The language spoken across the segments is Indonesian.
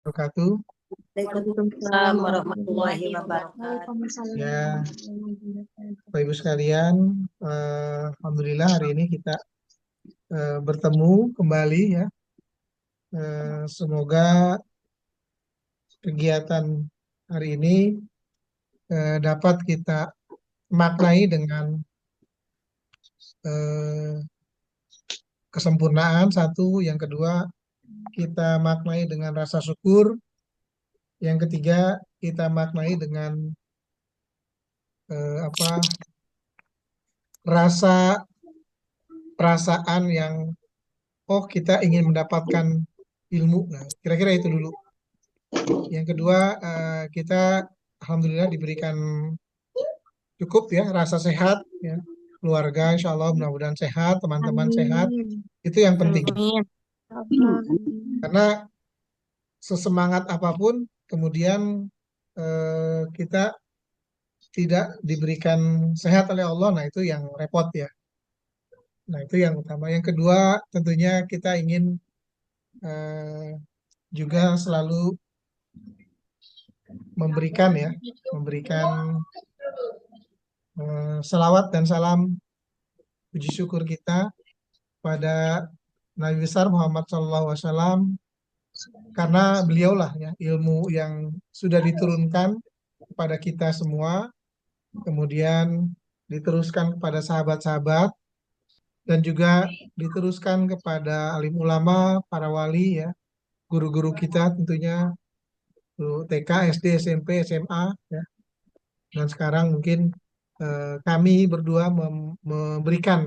Wabarakatuh. Waalaikumsalam warahmatullahi wabarakatuh. Ya, Bapak Ibu sekalian, Alhamdulillah hari ini kita bertemu kembali ya. Semoga kegiatan hari ini dapat kita maknai dengan eh, kesempurnaan satu, yang kedua kita maknai dengan rasa syukur, yang ketiga kita maknai dengan rasa perasaan yang oh kita ingin mendapatkan ilmu. Nah, kira-kira itu dulu. Yang kedua, kita alhamdulillah diberikan cukup ya rasa sehat ya. Keluarga insya Allah mudah-mudahan sehat, teman-teman sehat. Amin. Itu yang penting. Amin. Amin. Karena sesemangat apapun kemudian kita tidak diberikan sehat oleh Allah, nah itu yang repot ya. Nah, itu yang utama. Yang kedua, tentunya kita ingin eh, juga selalu memberikan ya, memberikan selawat dan salam puji syukur kita pada Nabi besar Muhammad SAW, karena beliaulah ya ilmu yang sudah diturunkan kepada kita semua, kemudian diteruskan kepada sahabat-sahabat, dan juga diteruskan kepada alim ulama, para wali ya, guru-guru kita tentunya, guru TK, SD, SMP, SMA ya. Dan sekarang mungkin kami berdua memberikan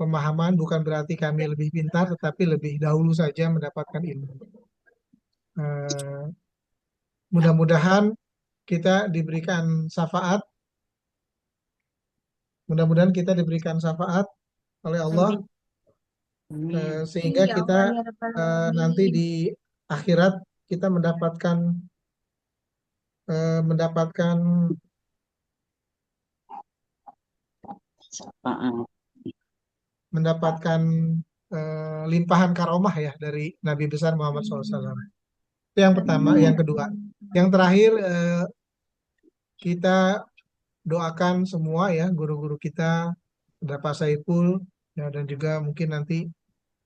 pemahaman, bukan berarti kami lebih pintar, tetapi lebih dahulu saja mendapatkan ilmu. Eh, Mudah-mudahan kita diberikan syafaat, mudah-mudahan kita diberikan syafaat oleh Allah, Amin. Amin. sehingga Ya kita Allah ya Rabbal nanti Alamin. di akhirat kita mendapatkan Maaf. mendapatkan limpahan karomah ya dari Nabi besar Muhammad SAW. Itu yang pertama, yang kedua. Yang terakhir, kita doakan semua ya guru-guru kita, ada Pak Saiful ya, dan juga mungkin nanti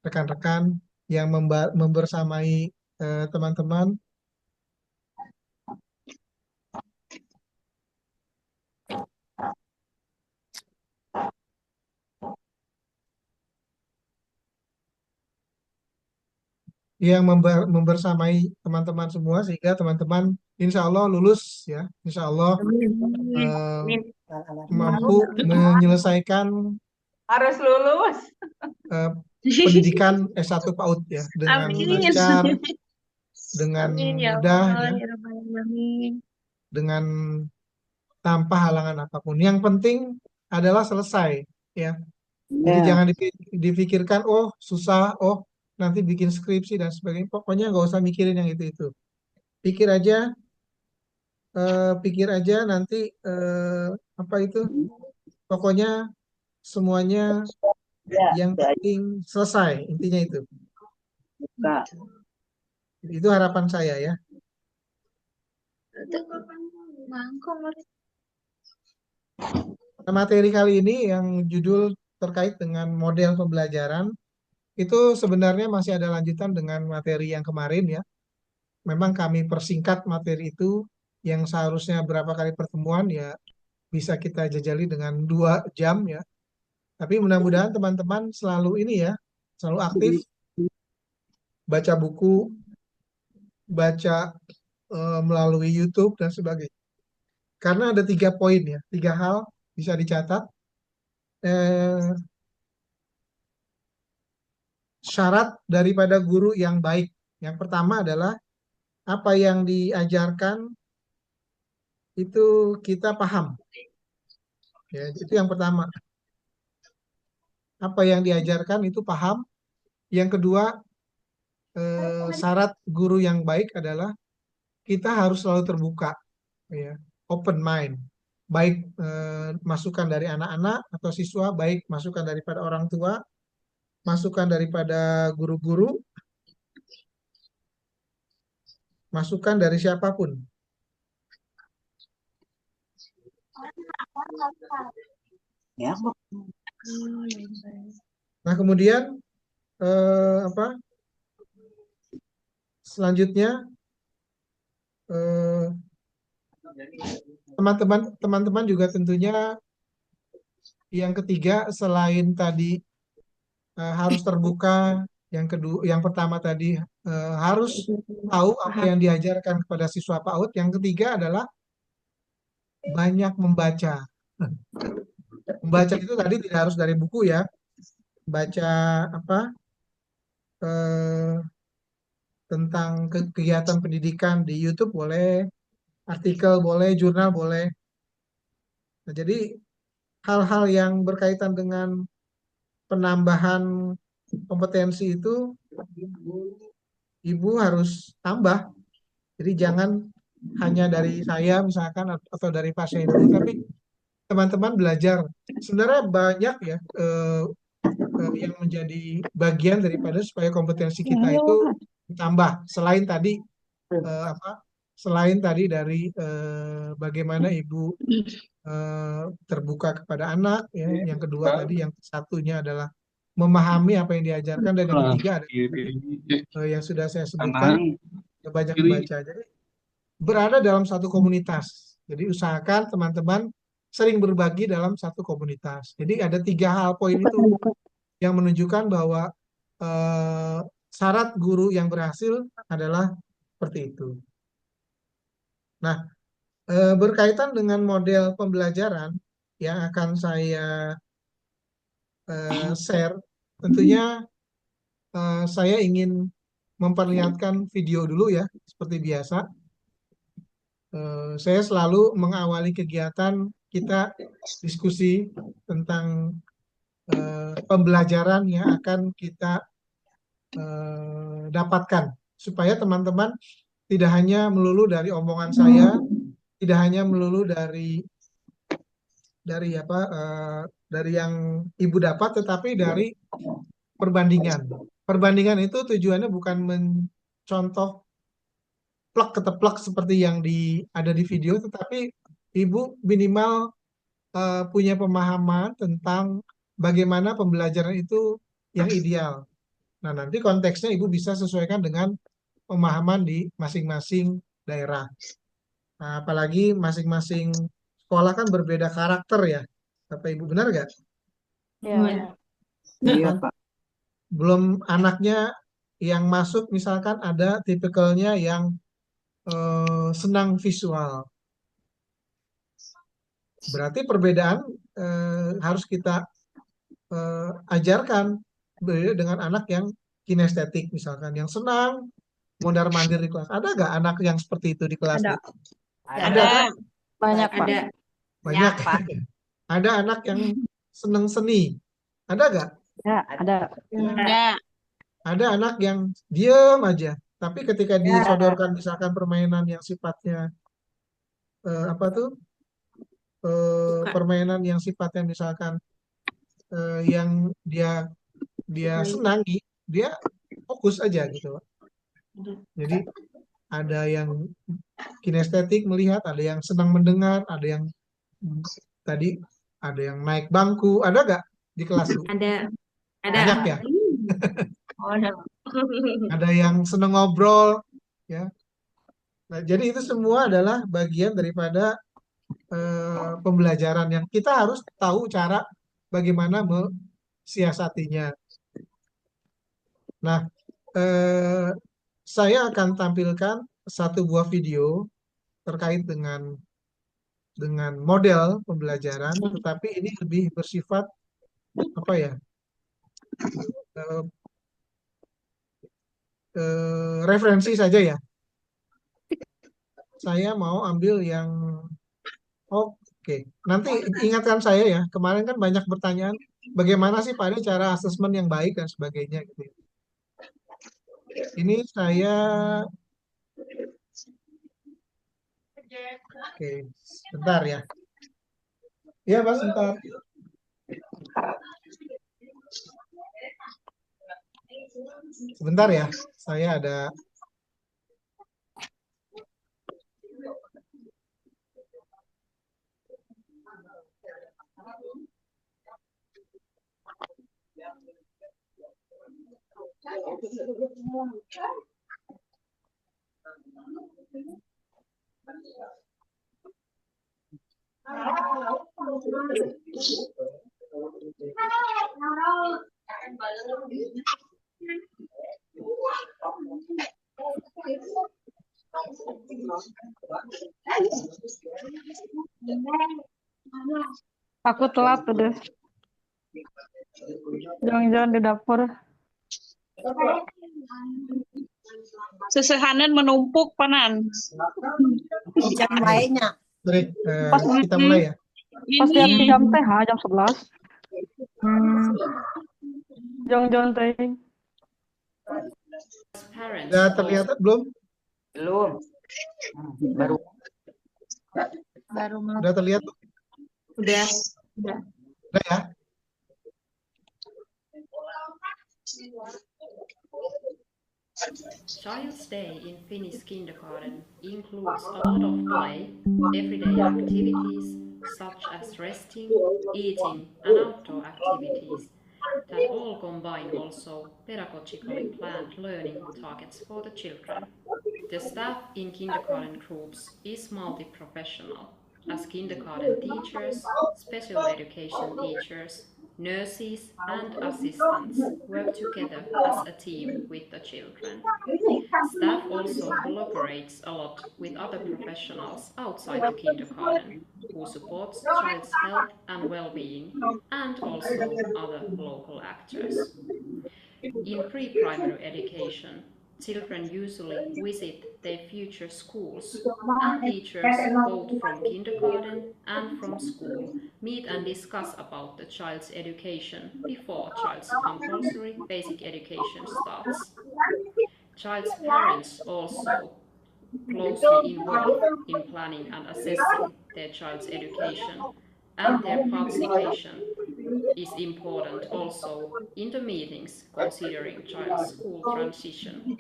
rekan-rekan yang membersamai teman-teman yang membersamai teman-teman semua, sehingga teman-teman insya Allah lulus ya, insya Allah Amin. eh, Amin. mampu Amin ya Allah. menyelesaikan Harus lulus. eh, pendidikan S1 PAUD ya dengan Amin. lancar, dengan Amin ya mudah Allah ya, ya Rabbal Alamin. dengan tanpa halangan apapun. Yang penting adalah selesai ya. Jadi Ya. jangan dipikirkan, oh susah, oh nanti bikin skripsi dan sebagainya. Pokoknya nggak usah mikirin yang itu-itu. Pikir aja, pikir aja nanti apa itu. Pokoknya semuanya Ya. yang Ya. penting selesai. Intinya itu. Kak. Itu harapan saya ya. Itu kapan mangkok Nah, materi kali ini yang judul terkait dengan model pembelajaran itu sebenarnya masih ada lanjutan dengan materi yang kemarin ya. Memang kami persingkat materi itu, yang seharusnya berapa kali pertemuan ya bisa kita jajali dengan 2 jam ya. Tapi mudah-mudahan teman-teman selalu ini ya, selalu aktif baca buku, baca melalui YouTube dan sebagainya. Karena ada 3 poin ya, 3 hal bisa dicatat. Eh, Syarat daripada guru yang baik. Yang pertama adalah apa yang diajarkan itu kita paham. Ya, itu yang pertama. Apa yang diajarkan itu paham. Yang kedua, syarat guru yang baik adalah kita harus selalu terbuka, ya, open mind. Baik masukan dari anak-anak atau siswa, baik masukan daripada orang tua, masukan daripada guru-guru, masukan dari siapapun. Ya, Bu. Nah, kemudian apa? Selanjutnya eh, teman-teman juga tentunya yang ketiga selain tadi harus terbuka, yang pertama tadi harus tahu apa yang diajarkan kepada siswa PAUD. Yang ketiga adalah banyak membaca. Membaca itu tadi tidak harus dari buku ya. Baca apa tentang kegiatan pendidikan di YouTube boleh, artikel boleh, jurnal boleh. Nah, jadi hal-hal yang berkaitan dengan penambahan kompetensi itu ibu harus tambah. Jadi jangan hanya dari saya misalkan atau dari Pak Syainul, tapi teman-teman belajar. Sebenarnya banyak ya yang menjadi bagian daripada supaya kompetensi kita itu ditambah. Selain tadi apa? Selain tadi dari bagaimana ibu terbuka kepada anak, ya. Yang kedua tadi, yang satunya adalah memahami apa yang diajarkan, dan yang ketiga adalah yang sudah saya sebutkan banyak membaca. Jadi berada dalam satu komunitas. Jadi usahakan teman-teman sering berbagi dalam satu komunitas. Jadi ada 3 hal poin itu yang menunjukkan bahwa eh, syarat guru yang berhasil adalah seperti itu. Nah, berkaitan dengan model pembelajaran yang akan saya share, tentunya saya ingin memperlihatkan video dulu ya, seperti biasa. Saya selalu mengawali kegiatan kita diskusi tentang pembelajaran yang akan kita dapatkan, supaya teman-teman tidak hanya melulu dari omongan saya, tidak hanya melulu dari apa dari yang ibu dapat, tetapi dari perbandingan. Perbandingan itu tujuannya bukan mencontoh plek keteplek seperti yang ada di video, tetapi ibu minimal punya pemahaman tentang bagaimana pembelajaran itu yang ideal. Nah, nanti konteksnya ibu bisa sesuaikan dengan pemahaman di masing-masing daerah. Nah, apalagi masing-masing sekolah kan berbeda karakter ya. Bapak Ibu, benar nggak? Iya. Iya, Pak. Belum anaknya yang masuk misalkan ada tipikalnya yang senang visual. Berarti perbedaan harus kita ajarkan, berbeda dengan anak yang kinestetik misalkan, yang senang mondar-mandir di kelas. Ada nggak anak yang seperti itu di kelas? Ada. Bu? Ada kan? Banyak, Pak. Ada. Banyak. Pak. Ada anak yang senang seni. Ada nggak? Ya, ada. Ada. Ada anak yang diem aja. Tapi ketika Ya. disodorkan misalkan permainan yang sifatnya apa tuh? Permainan yang sifatnya misalkan yang dia senangi, dia fokus aja gitu. Jadi ada yang kinestetik melihat, ada yang senang mendengar, ada yang tadi ada yang naik bangku, ada nggak di kelas Bu? Ada. Banyak ya. Oh, ada. Ada yang senang ngobrol, ya. Nah, jadi itu semua adalah bagian daripada pembelajaran yang kita harus tahu cara bagaimana mensiasatinya. Nah, eh, saya akan tampilkan satu buah video terkait dengan model pembelajaran, tetapi ini lebih bersifat apa ya? eh, Referensi saja ya. Saya mau ambil yang oke. Nanti ingatkan saya ya. Kemarin kan banyak pertanyaan, bagaimana sih Pak Ade cara asesmen yang baik dan sebagainya gitu ya. Ini saya oke, sebentar ya. Ya, Pak, sebentar. Sebentar ya. Saya ada Aku telat udah. Jangan-jangan di dapur. Sesehanan menumpuk panan. Jam lainnya. Baik, Pas kita mulai ya. Pas lihat di jam teh, jam 11. Jangan-jangan teh. Parents Sudah also terlihat belum? Belum. Baru. Baru mau. Sudah terlihat? Udah. Sudah ya? Child's Day in Finnish kindergarten includes a lot of play, everyday activities such as resting, eating, and outdoor activities that all combine also pedagogically planned learning targets for the children. The staff in kindergarten groups is multi-professional, as kindergarten teachers, special education teachers, nurses and assistants work together as a team with the children. Staff also collaborates a lot with other professionals outside the kindergarten who supports child's health and well-being and also other local actors. In pre-primary education, children usually visit their future schools, and teachers, both from kindergarten and from school, meet and discuss about the child's education before child's compulsory basic education starts. Child's parents also closely involved in planning and assessing their child's education, and their participation is important also in the meetings considering child's school transition.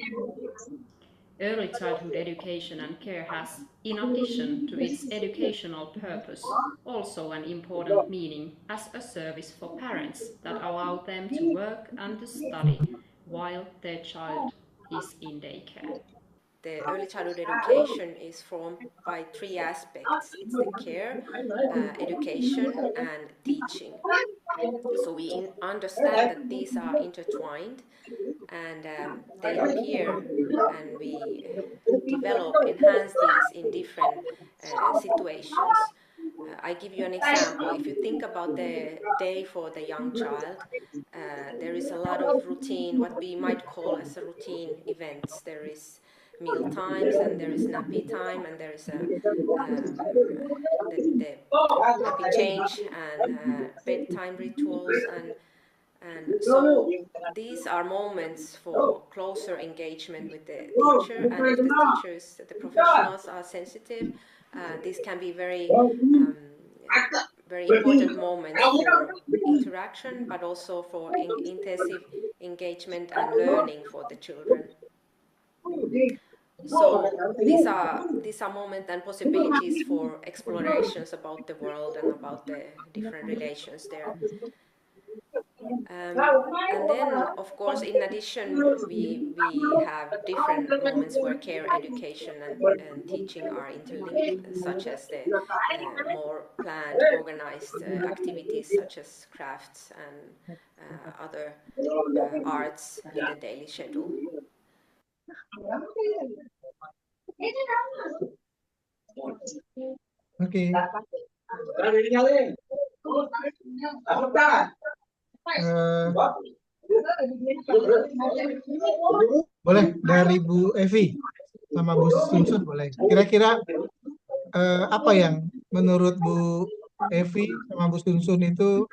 Early childhood education and care has, in addition to its educational purpose, also an important meaning as a service for parents that allow them to work and to study while their child is in daycare. The early childhood education is formed by three aspects. It's the care, education, and teaching. So we understand that these are intertwined, and they appear and we develop, enhance these in different situations. I give you an example. If you think about the day for the young child, there is a lot of routine, what we might call as a routine events. There is meal times, and there is nappy time, and there is the nappy change and bedtime rituals, and so these are moments for closer engagement with the teacher, and if the teachers, the professionals are sensitive, these can be very important moments for interaction, but also for intensive engagement and learning for the children. So these are moments and possibilities for explorations about the world and about the different relations there. And then, of course, in addition, we have different moments where care, education, and teaching are interlinked, such as the more planned, organized activities such as crafts and other arts in the daily schedule. Oke. Boleh dari Bu Evi sama Bu Sunsun boleh. Kira-kira apa yang menurut Bu Evi sama Bu Sunsun itu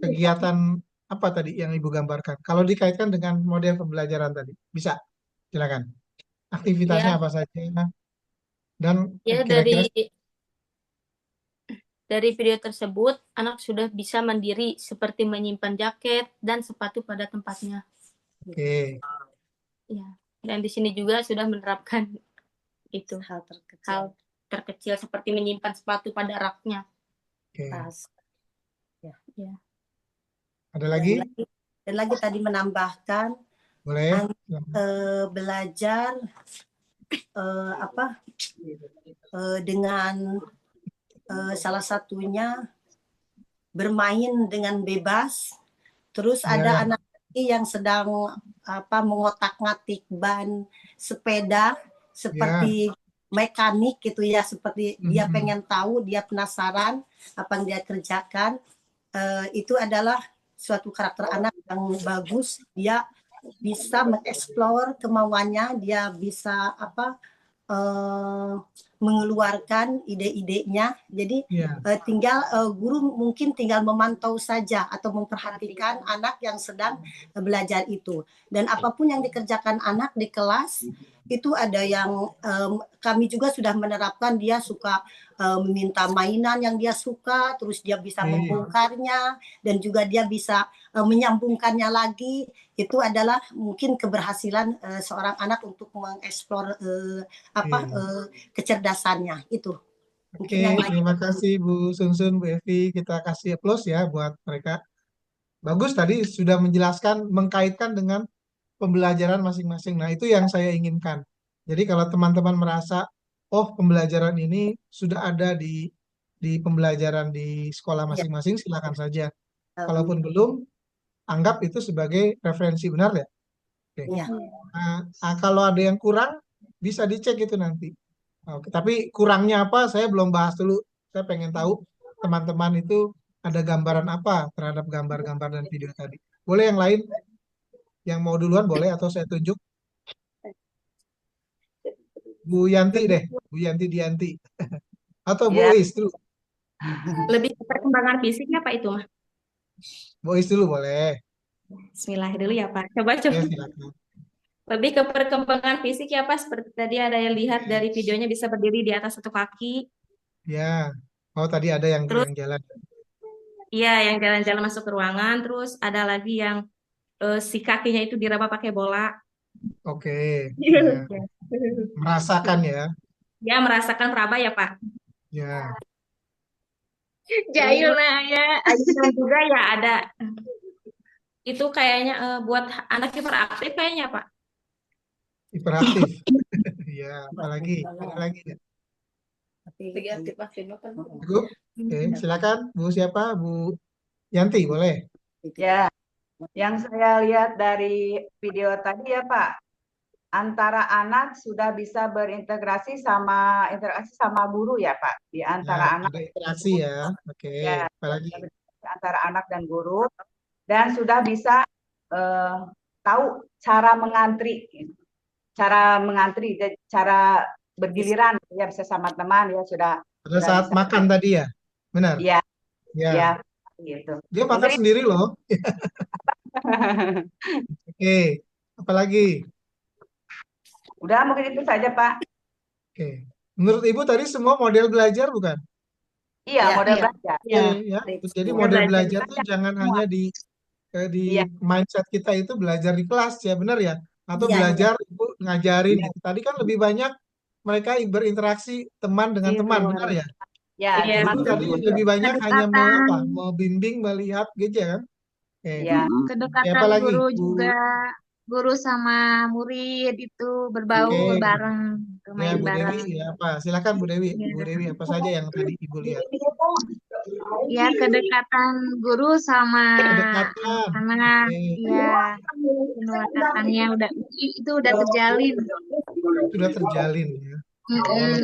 kegiatan apa tadi yang Ibu gambarkan? Kalau dikaitkan dengan model pembelajaran tadi, bisa? Silakan. Aktivitasnya apa saja? Dan Ya, kira-kira dari video tersebut, anak sudah bisa mandiri seperti menyimpan jaket dan sepatu pada tempatnya. Oke. Ya, dan di sini juga sudah menerapkan itu Hal terkecil. hal terkecil seperti menyimpan sepatu pada raknya. Oke. Tas. Ya. Ada lagi? Dan lagi tadi menambahkan Boleh. Belajar dengan salah satunya bermain dengan bebas. Terus ada Ya, anak yang sedang mengotak-ngatik ban sepeda ya. seperti mekanik gitu ya, seperti dia Mhm. pengen tahu, dia penasaran apa yang dia kerjakan. Itu adalah suatu karakter anak yang bagus. Dia bisa mengeksplor kemauannya, dia bisa mengeluarkan ide-idenya. Jadi Ya, tinggal guru mungkin tinggal memantau saja atau memperhatikan anak yang sedang belajar itu. Dan apapun yang dikerjakan anak di kelas itu ada yang kami juga sudah menerapkan, dia suka meminta mainan yang dia suka, terus dia bisa oke. membongkarnya dan juga dia bisa menyambungkannya lagi. Itu adalah mungkin keberhasilan seorang anak untuk mengeksplor Oke. kecerdasannya itu. Oke, Mungkin yang lain. terima kasih Bu Sunsun, Bu Evi. Kita kasih applause ya buat mereka. Bagus tadi sudah menjelaskan, mengkaitkan dengan pembelajaran masing-masing. Nah, itu yang saya inginkan. Jadi kalau teman-teman merasa, oh pembelajaran ini sudah ada di pembelajaran di sekolah Ya, masing-masing, silakan saja. Kalaupun belum, anggap itu sebagai referensi, benar ya? Oke. ya. Nah, kalau ada yang kurang, bisa dicek itu nanti. Oke, tapi kurangnya apa, saya belum bahas dulu. Saya pengen tahu teman-teman itu ada gambaran apa terhadap gambar-gambar dan video tadi. Boleh yang lain? Yang mau duluan boleh atau saya tunjuk? Bu Yanti deh, Bu Yanti Dianti. Atau Bu Ya, Is dulu. Lebih ke perkembangan fisiknya Pak itu mah. Bu Is dulu boleh. Bismillah dulu ya Pak. Coba. Ya, silakan. Lebih ke perkembangan fisik ya Pak. Seperti tadi ada yang lihat dari videonya bisa berdiri di atas satu kaki. Ya. Oh, tadi ada yang Terus jalan. iya yang jalan-jalan masuk ke ruangan. Terus ada lagi yang si kakinya itu diraba pakai bola. Oke. Ya. Ya. Merasakan ya. Ya merasakan meraba ya Pak. Ya. Jahil nah ya. Dan juga ya ada itu kayaknya buat anak hiperaktif kayaknya Pak. Hiperaktif. Ya, apalagi? Ada lagi ya? Cukup? Oke, silakan. Bu siapa? Bu Yanti, boleh? ya. Yang saya lihat dari video tadi ya Pak, antara anak sudah bisa interaksi sama guru ya Pak, di Ya, antara anak ada interaksi ya. Oke, ya, apalagi? antara anak dan guru, dan sudah bisa tahu cara mengantri, cara bergiliran ya, bisa sama teman ya sudah Pada saat bisa. makan tadi ya? Benar? Ya, Ya. ya, gitu. Dia makan Mungkin sendiri loh. Oke, apalagi? udah mungkin itu saja Pak. Oke. Menurut Ibu tadi semua model belajar bukan? Iya, Ya, model iya. belajar. Oke, ya. Jadi Model model belajar. belajar tuh jangan Semua. hanya di Iya, mindset kita itu belajar di kelas ya, benar ya? Atau Iya, belajar Ibu ngajarin gitu. Tadi kan lebih banyak mereka berinteraksi teman dengan teman, benar ya? ya, Iya. cuma Ibu tadi lebih banyak hanya membimbing, melihat gadget kan? Oke. ya, Oke, Kedekatan apalagi? guru Bu, juga, guru sama murid itu berbaur oke. bareng, Ya, main Bu bareng. Dewi, ya apa? Silakan Bu Dewi. Ya. Bu Dewi, apa saja yang tadi Ibu lihat? Ya, kedekatan guru sama Kedekatan. anak, Oke. ya, pendekatannya itu udah terjalin. Sudah terjalin ya.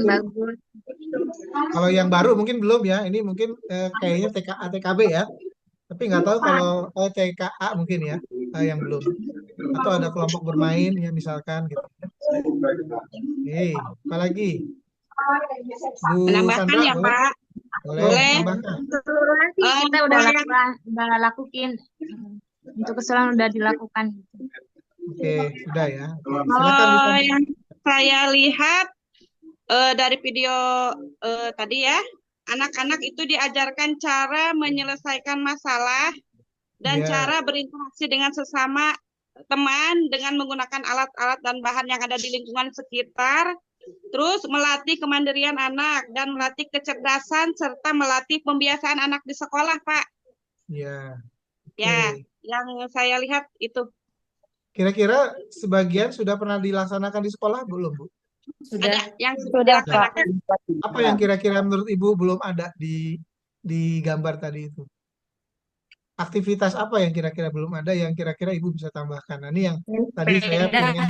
Bagus. Kalau yang baru mungkin belum ya. Ini mungkin kayaknya TKA, TKB ya. Tapi nggak tahu kalau TKA mungkin ya yang belum. Atau ada kelompok bermain ya misalkan gitu. Oke, apalagi? Bu Menambahkan Sandra ya boleh? Pak. Boleh, Boleh. tambahkan. Keseluruhan sih kita udah lakuin. Untuk keseluruhan udah dilakukan. Oke, sudah ya. Oke, silakan Bu Sandra. Yang saya lihat dari video tadi ya, anak-anak itu diajarkan cara menyelesaikan masalah dan Ya. cara berinteraksi dengan sesama teman dengan menggunakan alat-alat dan bahan yang ada di lingkungan sekitar. Terus melatih kemandirian anak dan melatih kecerdasan serta melatih pembiasaan anak di sekolah, Pak. Ya. Ya, Oke. yang saya lihat itu. Kira-kira sebagian sudah pernah dilaksanakan di sekolah belum, Bu? Ada yang Sudah, Pak. dilaksanakan. Apa yang kira-kira menurut Ibu belum ada di gambar tadi itu? Aktivitas apa yang kira-kira belum ada yang kira-kira Ibu bisa tambahkan? Nah, ini yang tadi saya Sepeda, pengen.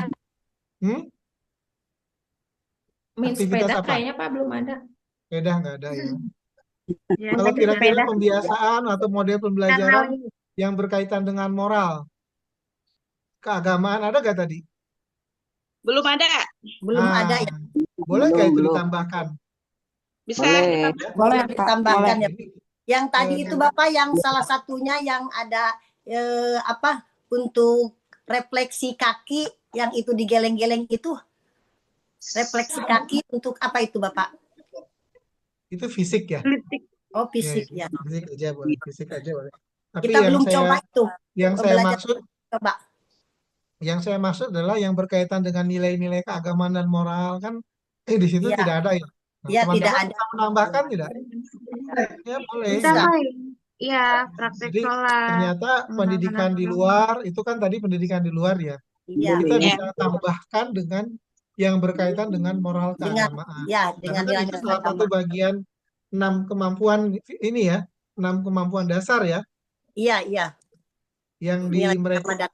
main Aktivitas sepeda apa? kayaknya Pak belum ada. Sepeda nggak ada ya. Ya, Kalau tapi kira-kira sepeda pembiasaan atau model karena pembelajaran yang berkaitan dengan moral, keagamaan ada nggak tadi? Belum ada. Belum ada ya. Boleh nggak itu ditambahkan? Bisa Boleh. Boleh, Pak. Ditambahkan Boleh. ya. Yang tadi itu Bapak yang salah satunya yang ada apa untuk refleksi kaki yang itu digeleng-geleng itu refleksi kaki untuk apa itu Bapak? Itu fisik ya? Oh fisik ya. Fisik aja boleh, fisik aja boleh. Tapi Kita belum coba itu. Yang saya maksud, coba. Yang saya maksud adalah yang berkaitan dengan nilai-nilai keagamaan dan moral kan, di situ Iya. tidak ada ya. Nah, Iya, teman-teman tidak ada. bisa menambahkan tidak? Ya boleh. Bisa, Pak. Iya, praktek Jadi sholat. ternyata pendidikan di luar itu kan tadi pendidikan di luar ya. Iya. Kita bisa tambahkan dengan yang berkaitan dengan moral keagamaan. Ya, dengan Karena itu salah satu bagian 6 kemampuan ini ya, 6 kemampuan dasar ya. Iya, iya. Yang di mereka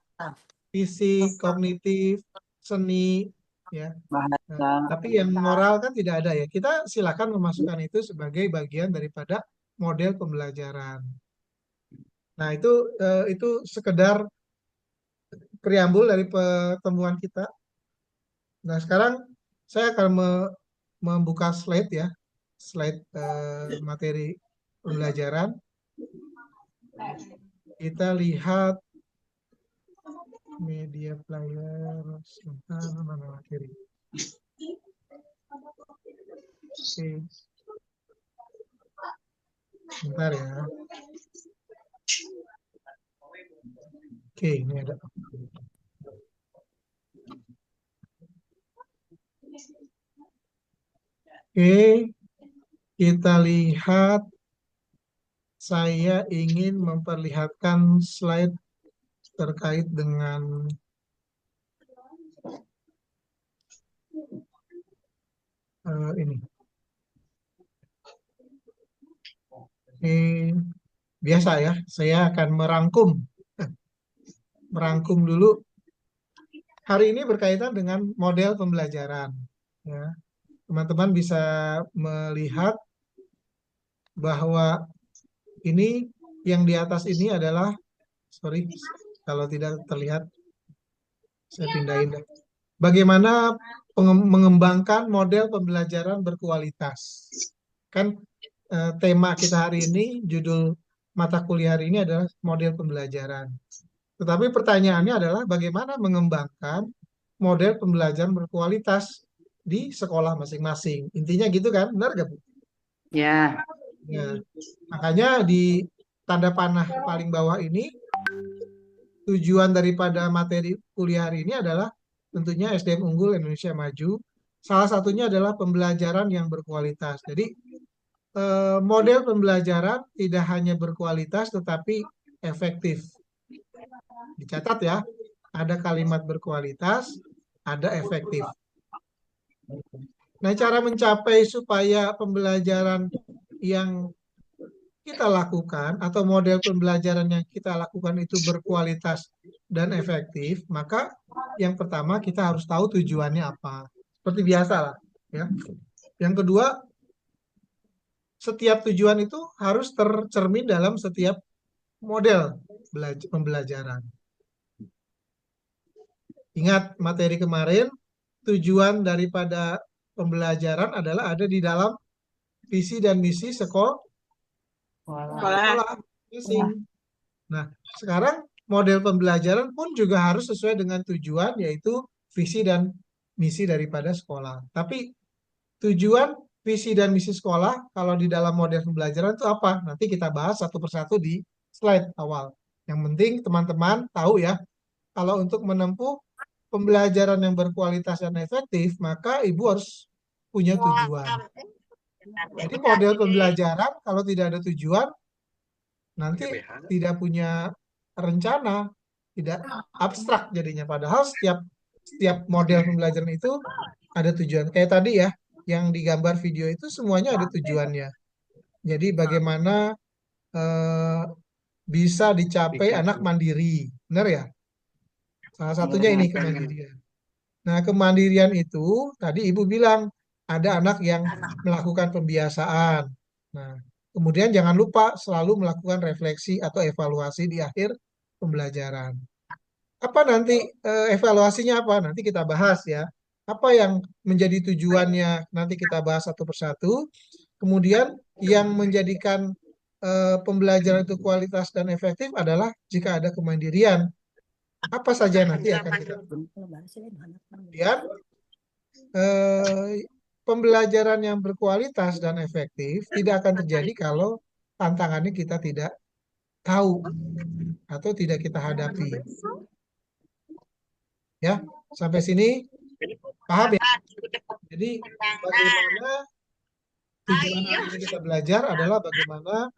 fisik, kognitif, seni, ya. Nah, tapi yang moral kan tidak ada ya. Kita silakan memasukkan itu sebagai bagian daripada model pembelajaran. Nah, itu sekedar preambul dari pertemuan kita. Nah, sekarang saya akan membuka slide ya, slide materi pembelajaran. Kita lihat media player, sebentar, mana materi. Oke. Sebentar ya. Oke, ini ada. Oke, kita lihat. Saya ingin memperlihatkan slide terkait dengan ini. Biasa ya, saya akan merangkum dulu. Hari ini berkaitan dengan model pembelajaran. Ya. Teman-teman bisa melihat bahwa ini yang di atas ini adalah, sorry kalau tidak terlihat, saya pindahin deh. Bagaimana mengembangkan model pembelajaran berkualitas. Kan tema kita hari ini, judul mata kuliah hari ini adalah model pembelajaran. Tetapi pertanyaannya adalah bagaimana mengembangkan model pembelajaran berkualitas di sekolah masing-masing. Intinya gitu kan, benar gak Bu? Ya. Ya. Makanya di tanda panah paling bawah ini, tujuan daripada materi kuliah hari ini adalah tentunya SDM Unggul Indonesia Maju. Salah satunya adalah pembelajaran yang berkualitas. Jadi model pembelajaran tidak hanya berkualitas tetapi efektif. Dicatat ya, ada kalimat berkualitas, ada efektif. Nah, cara mencapai supaya pembelajaran yang kita lakukan atau model pembelajaran yang kita lakukan itu berkualitas dan efektif, maka yang pertama kita harus tahu tujuannya apa. Seperti biasa lah, ya. Yang kedua, setiap tujuan itu harus tercermin dalam setiap model pembelajaran. Ingat materi kemarin, tujuan daripada pembelajaran adalah ada di dalam visi dan misi sekolah. Nah, sekarang model pembelajaran pun juga harus sesuai dengan tujuan, yaitu visi dan misi daripada sekolah. Tapi tujuan, visi, dan misi sekolah, kalau di dalam model pembelajaran itu apa? Nanti kita bahas satu persatu di slide awal. Yang penting teman-teman tahu ya, kalau untuk menempuh pembelajaran yang berkualitas dan efektif, maka Ibu harus punya tujuan. Jadi model pembelajaran kalau tidak ada tujuan, nanti tidak punya rencana, tidak abstrak jadinya. Padahal setiap model pembelajaran itu ada tujuan. Kayak tadi ya, yang digambar video itu semuanya ada tujuannya. Jadi bagaimana bisa dicapai anak mandiri, benar ya? Salah satunya ini kemandirian. Nah, kemandirian itu tadi Ibu bilang ada anak yang melakukan pembiasaan. Nah, kemudian jangan lupa selalu melakukan refleksi atau evaluasi di akhir pembelajaran. Apa nanti evaluasinya apa? Nanti kita bahas ya. Apa yang menjadi tujuannya nanti kita bahas satu persatu. Kemudian yang menjadikan pembelajaran itu kualitas dan efektif adalah jika ada kemandirian. Apa saja nanti akan kita. Kemudian pembelajaran yang berkualitas dan efektif tidak akan terjadi kalau tantangannya kita tidak tahu atau tidak kita hadapi. Ya, sampai sini paham ya? Jadi bagaimana tujuan hari kita belajar adalah bagaimana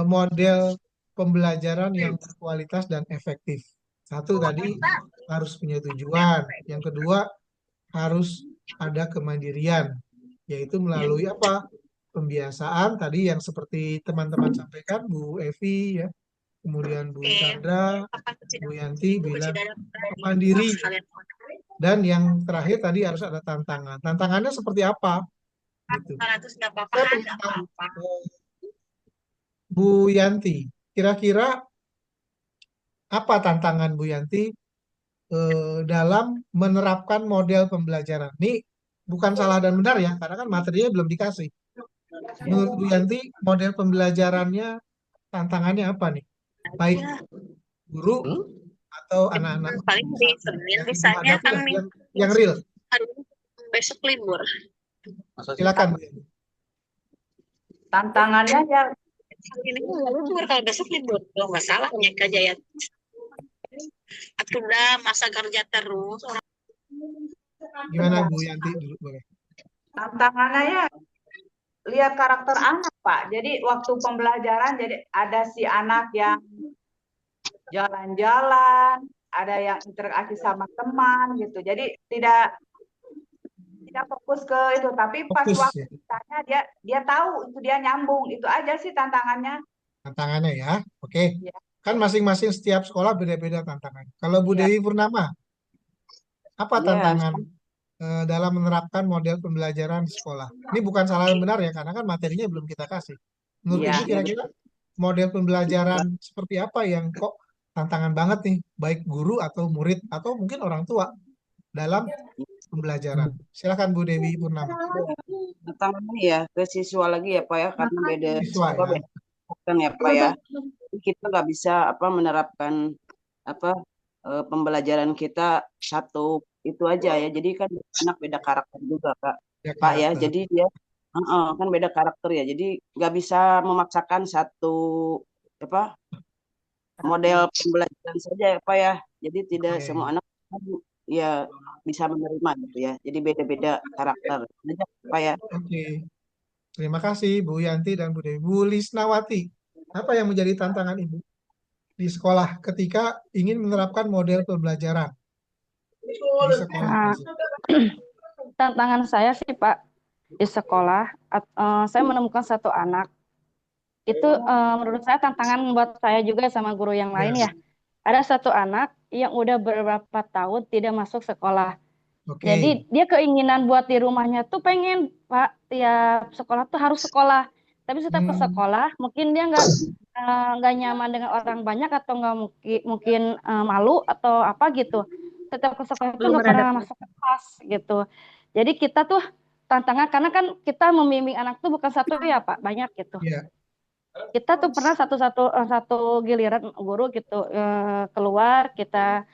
model pembelajaran yang berkualitas dan efektif. Satu tadi harus punya tujuan. Yang kedua harus ada kemandirian, yaitu melalui apa? Pembiasaan tadi yang seperti teman-teman sampaikan, Bu Evi ya, kemudian Bu Chandra, Bu Yanti bilang mandiri. Dan yang terakhir tadi harus ada tantangan. Tantangannya seperti apa? Gitu. Saya pengen tahu, Bu Yanti, kira-kira apa tantangan Bu Yanti dalam menerapkan model pembelajaran? Ini bukan salah dan benar ya, karena kan materinya belum dikasih. Menurut Bu Yanti, model pembelajarannya tantangannya apa nih? Baik guru atau anak-anak paling di Senin misalnya kan yang real. Besok libur. Silakan Bu Yanti. Tantangannya ya Ini libur, kalau besok libur kalau nggak salah Nyeka Jaya. Aku udah masa kerja terus. Gimana Bu Yanti dulu boleh? tantangannya ya lihat karakter anak, Pak. Jadi waktu pembelajaran jadi ada si anak yang jalan-jalan, ada yang interaksi sama teman gitu. Jadi tidak fokus ke itu, tapi pas Fokus, waktu ya. ditanya dia tahu itu, dia nyambung. Itu aja sih tantangannya. Tantangannya ya, oke. Ya. Kan masing-masing setiap sekolah beda-beda tantangan. Kalau Bu Iya. Dewi Purnama, apa Iya. tantangan dalam menerapkan model pembelajaran di sekolah? Ini bukan salah dan benar ya, karena kan materinya belum kita kasih. Menurut Iya. Ibu kira-kira model pembelajaran seperti apa yang kok tantangan banget nih, baik guru atau murid atau mungkin orang tua dalam pembelajaran? Silakan Bu Dewi Purnama. Tantangannya ya ke siswa lagi ya Pak ya, karena beda Siswa sekolah, ya. beda kan ya Pak ya. Kita nggak bisa menerapkan pembelajaran kita satu itu aja ya. Jadi kan anak beda karakter juga Kak. Ya, Pak ya. karakter. Jadi dia kan beda karakter ya. Jadi nggak bisa memaksakan satu model pembelajaran saja ya Pak ya. Jadi tidak Oke. semua anak ya bisa menerima gitu ya. Jadi beda-beda karakter. Aja, Pak ya. Oke. Terima kasih Bu Yanti dan Bu Dewi. Bu Lisnawati, apa yang menjadi tantangan Ibu di sekolah ketika ingin menerapkan model pembelajaran di sekolah? Tantangan saya sih Pak di sekolah, saya menemukan satu anak itu menurut saya tantangan buat saya juga sama guru yang lain ya. Ada satu anak yang udah beberapa tahun tidak masuk sekolah. Oke. Jadi dia keinginan buat di rumahnya tuh pengen Pak tiap sekolah tuh harus sekolah. Tapi setiap ke sekolah mungkin dia nggak nyaman dengan orang banyak atau nggak mungkin malu atau apa gitu. Setiap ke sekolah itu nggak pernah masuk ke kelas gitu. Jadi kita tuh tantangan karena kan kita membimbing anak tuh bukan satu ya Pak, banyak gitu. Iya. Kita tuh pernah satu giliran guru gitu keluar kita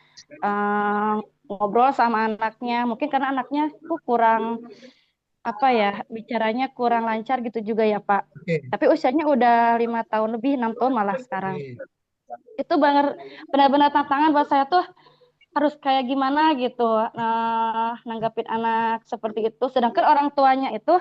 ngobrol sama anaknya, mungkin karena anaknya kurang bicaranya kurang lancar gitu juga ya Pak. Tapi usianya udah 5 tahun lebih, 6 tahun malah sekarang. Itu benar-benar tantangan buat saya tuh harus kayak gimana gitu nanggapin anak seperti itu. Sedangkan orang tuanya itu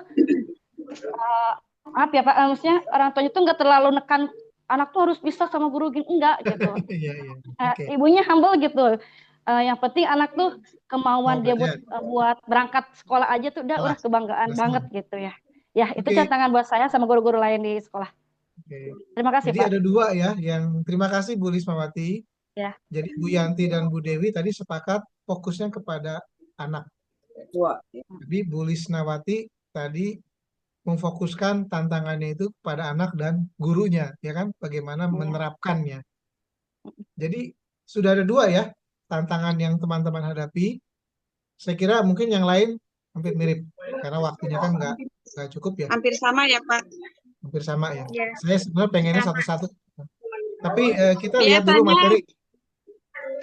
maaf ya Pak, maksudnya orang tuanya itu nggak terlalu nekan anak tuh harus bisa sama guru gini, enggak gitu. Iya, iya. Oke. Ibunya humble gitu. Yang penting anak tuh kemauan Mau dia buat belajar. buat berangkat sekolah aja tuh udah Kelas. kebanggaan Kelas banget 6. gitu ya. Ya, itu Oke. tantangan buat saya sama guru-guru lain di sekolah. Oke. Terima kasih, Jadi Pak. ada dua ya, yang terima kasih Bu Lismawati. Ya. Jadi Bu Yanti dan Bu Dewi tadi sepakat fokusnya kepada anak. Jadi Bu Lisnawati tadi memfokuskan tantangannya itu kepada anak dan gurunya, ya kan? Bagaimana menerapkannya. Jadi sudah ada dua ya tantangan yang teman-teman hadapi. Saya kira mungkin yang lain hampir mirip karena waktunya kan nggak cukup ya. Hampir sama ya, Pak. Hampir sama ya. Iya. Saya sebenarnya pengennya satu-satu. Tapi kita lihat Biasanya dulu materi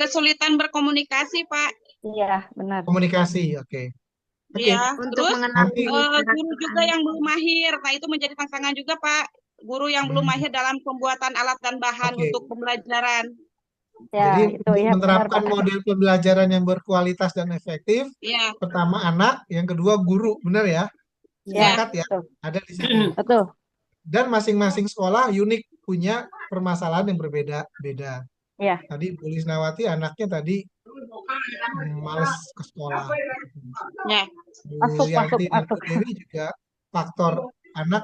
kesulitan berkomunikasi, Pak. Iya, benar. komunikasi. Oke. Iya. Untuk Terus Nanti guru juga yang belum mahir. Nah, itu menjadi tantangan juga, Pak. Guru yang belum mahir dalam pembuatan alat dan bahan Oke. untuk pembelajaran. Ya, Jadi itu untuk ya benar, menerapkan Pak. model pembelajaran yang berkualitas dan efektif, Iya. pertama anak, yang kedua guru, benar ya? Ya, Sepakat ya? betul. Ada di situ. Betul. Dan masing-masing sekolah unik punya permasalahan yang berbeda-beda. Ya. Tadi Bu Lisnawati anaknya tadi males ke sekolah. Ya. Bu Yanti dan Bu Dewi juga faktor anak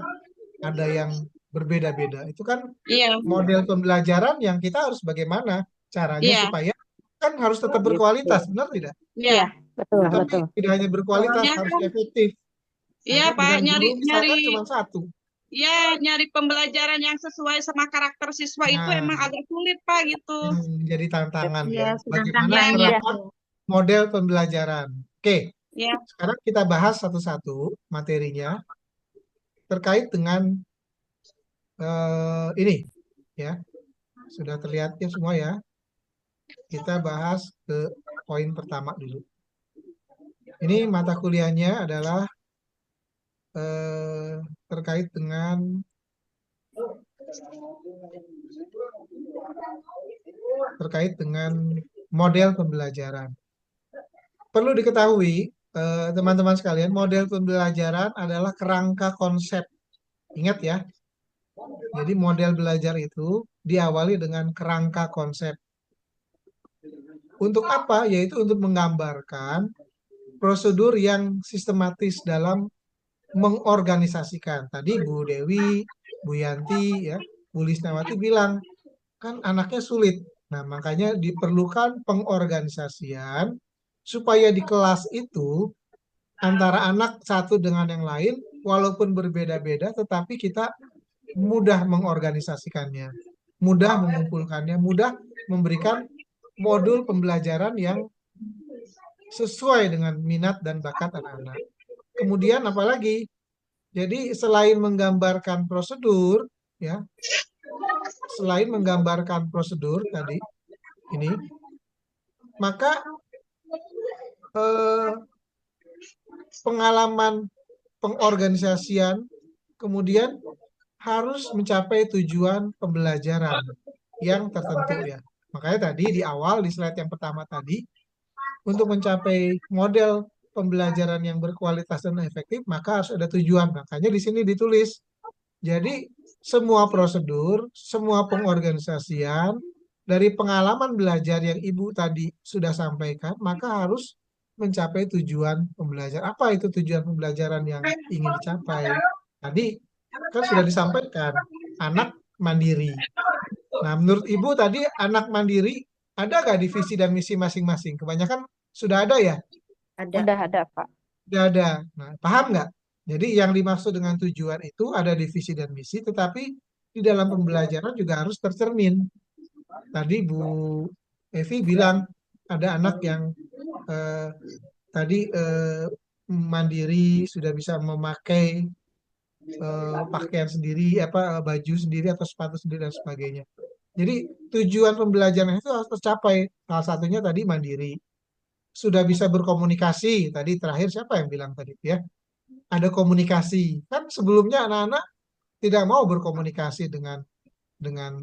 ada yang berbeda-beda. Itu kan Iya. model pembelajaran yang kita harus bagaimana caranya Iya. supaya kan harus tetap berkualitas, benar tidak? Iya. Betul, Tapi betul. tidak hanya berkualitas, Soalnya harus kan efektif. iya, Kan Pak, dengan nyari guru misalkan nyari cuma satu. ya nyari pembelajaran yang sesuai sama karakter siswa itu Nah, emang agak sulit, Pak, gitu. menjadi tantangan Iya, ya. sedangkan Bagaimana yang menerapkan model pembelajaran. Oke, Ya. sekarang kita bahas satu-satu materinya terkait dengan ini ya. Sudah terlihat ya semua ya. Kita bahas ke poin pertama dulu. Ini mata kuliahnya adalah terkait dengan model pembelajaran. Perlu diketahui teman-teman sekalian, model pembelajaran adalah kerangka konsep. Ingat ya. Jadi model belajar itu diawali dengan kerangka konsep. Untuk apa? Yaitu untuk menggambarkan prosedur yang sistematis dalam mengorganisasikan. Tadi Bu Dewi, Bu Yanti, ya, Bu Lisnawati bilang, kan anaknya sulit. Nah, makanya diperlukan pengorganisasian supaya di kelas itu antara anak satu dengan yang lain, walaupun berbeda-beda, tetapi kita mudah mengorganisasikannya, mudah mengumpulkannya, mudah memberikan modul pembelajaran yang sesuai dengan minat dan bakat anak-anak. Kemudian apalagi? Jadi selain menggambarkan prosedur, ya, selain menggambarkan prosedur tadi ini, maka pengalaman pengorganisasian kemudian harus mencapai tujuan pembelajaran yang tertentu ya. Makanya tadi di awal di slide yang pertama tadi, untuk mencapai model pembelajaran yang berkualitas dan efektif, maka harus ada tujuan. Makanya di sini ditulis. Jadi semua prosedur, semua pengorganisasian, dari pengalaman belajar yang Ibu tadi sudah sampaikan, maka harus mencapai tujuan pembelajaran. Apa itu tujuan pembelajaran yang ingin dicapai? Tadi kan sudah disampaikan, anak mandiri. Nah, menurut Ibu tadi anak mandiri ada nggak di visi dan misi masing-masing? Kebanyakan sudah ada ya? Udah ada, Pak. Sudah ada. Nah, paham nggak? Jadi yang dimaksud dengan tujuan itu ada di visi dan misi, tetapi di dalam pembelajaran juga harus tercermin. Tadi Bu Evi bilang ada anak yang tadi mandiri, sudah bisa memakai pakaian sendiri, baju sendiri atau sepatu sendiri dan sebagainya. Jadi tujuan pembelajaran itu harus tercapai. Salah satunya tadi mandiri. Sudah bisa berkomunikasi. Tadi terakhir siapa yang bilang tadi ya? Ada komunikasi. Kan sebelumnya anak-anak tidak mau berkomunikasi dengan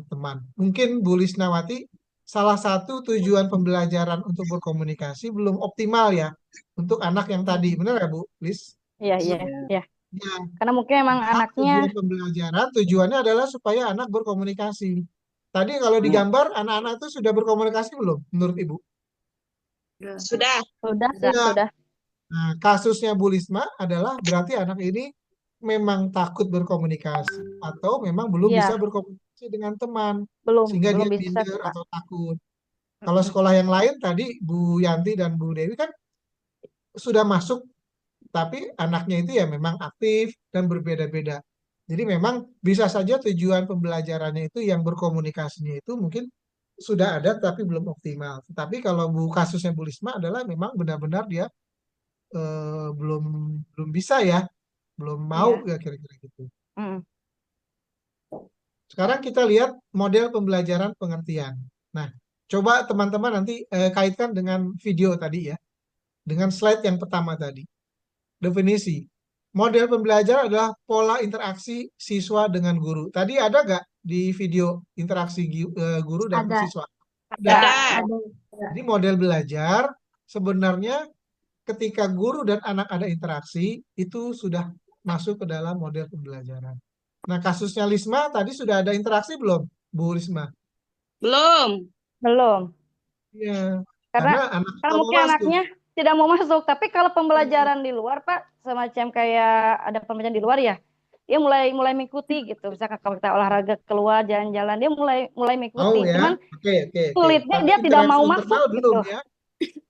teman. Mungkin Bu Lisnawati salah satu tujuan pembelajaran untuk berkomunikasi belum optimal ya untuk anak yang tadi. Benar ya Bu Lis? Iya, iya, iya. Ya, Karena mungkin emang anaknya tujuan pembelajaran tujuannya adalah supaya anak berkomunikasi. Tadi kalau Ya. digambar anak-anak itu sudah berkomunikasi belum menurut Ibu? Sudah. sudah sih Sudah. sudah. Nah, kasusnya Bu Lisma adalah berarti anak ini memang takut berkomunikasi atau memang belum bisa Iya, berkomunikasi dengan teman belum sehingga dia bisa minder sih, Pak. atau takut. Kalau sekolah yang lain tadi Bu Yanti dan Bu Dewi kan sudah masuk tapi anaknya itu ya memang aktif dan berbeda-beda. Jadi memang bisa saja tujuan pembelajarannya itu yang berkomunikasinya itu mungkin sudah ada tapi belum optimal. Tapi kalau kasusnya Bu Lisma adalah memang benar-benar dia belum belum bisa ya, belum mau Iya. ya kira-kira gitu. Mm. Sekarang kita lihat model pembelajaran pengertian. Nah, coba teman-teman nanti kaitkan dengan video tadi ya, dengan slide yang pertama tadi. Definisi. Model pembelajaran adalah pola interaksi siswa dengan guru. Tadi ada nggak di video interaksi guru dan Ada. siswa? Ada. Jadi model belajar sebenarnya ketika guru dan anak ada interaksi, itu sudah masuk ke dalam model pembelajaran. Nah, kasusnya Lisma tadi sudah ada interaksi belum, Bu Lisma? Belum. Belum. Iya, Karena karena anak kan mau mungkin masuk. anaknya tidak mau masuk. Tapi kalau pembelajaran di luar, Pak, semacam kayak ada pembelajaran di luar ya, dia mulai mengikuti gitu. Misalkan kalau kita olahraga keluar jalan-jalan, dia mulai Mau mengikuti. ya? Cuman Oke, oke, oke. sulitnya Tapi dia tidak interaksi mau internal masuk belum gitu. ya?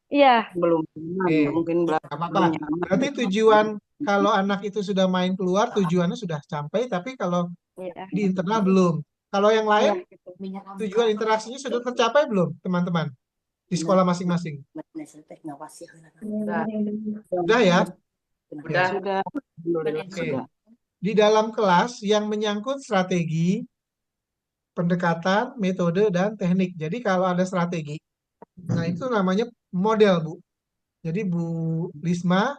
Iya. Belum nyaman, Oke, mungkin belajar apa-apa. belum nyaman. Berarti tujuan kalau anak itu sudah main keluar, tujuannya sudah sampai, tapi kalau Iya. di internal belum. Kalau yang Iya, lain, gitu. tujuan interaksinya sudah tercapai belum, teman-teman? Di sekolah masing-masing. Sudah ya? Sudah. Sudah. Oke. Di dalam kelas yang menyangkut strategi, pendekatan, metode, dan teknik. Jadi kalau ada strategi, nah itu namanya model, Bu. Jadi Bu Lisma,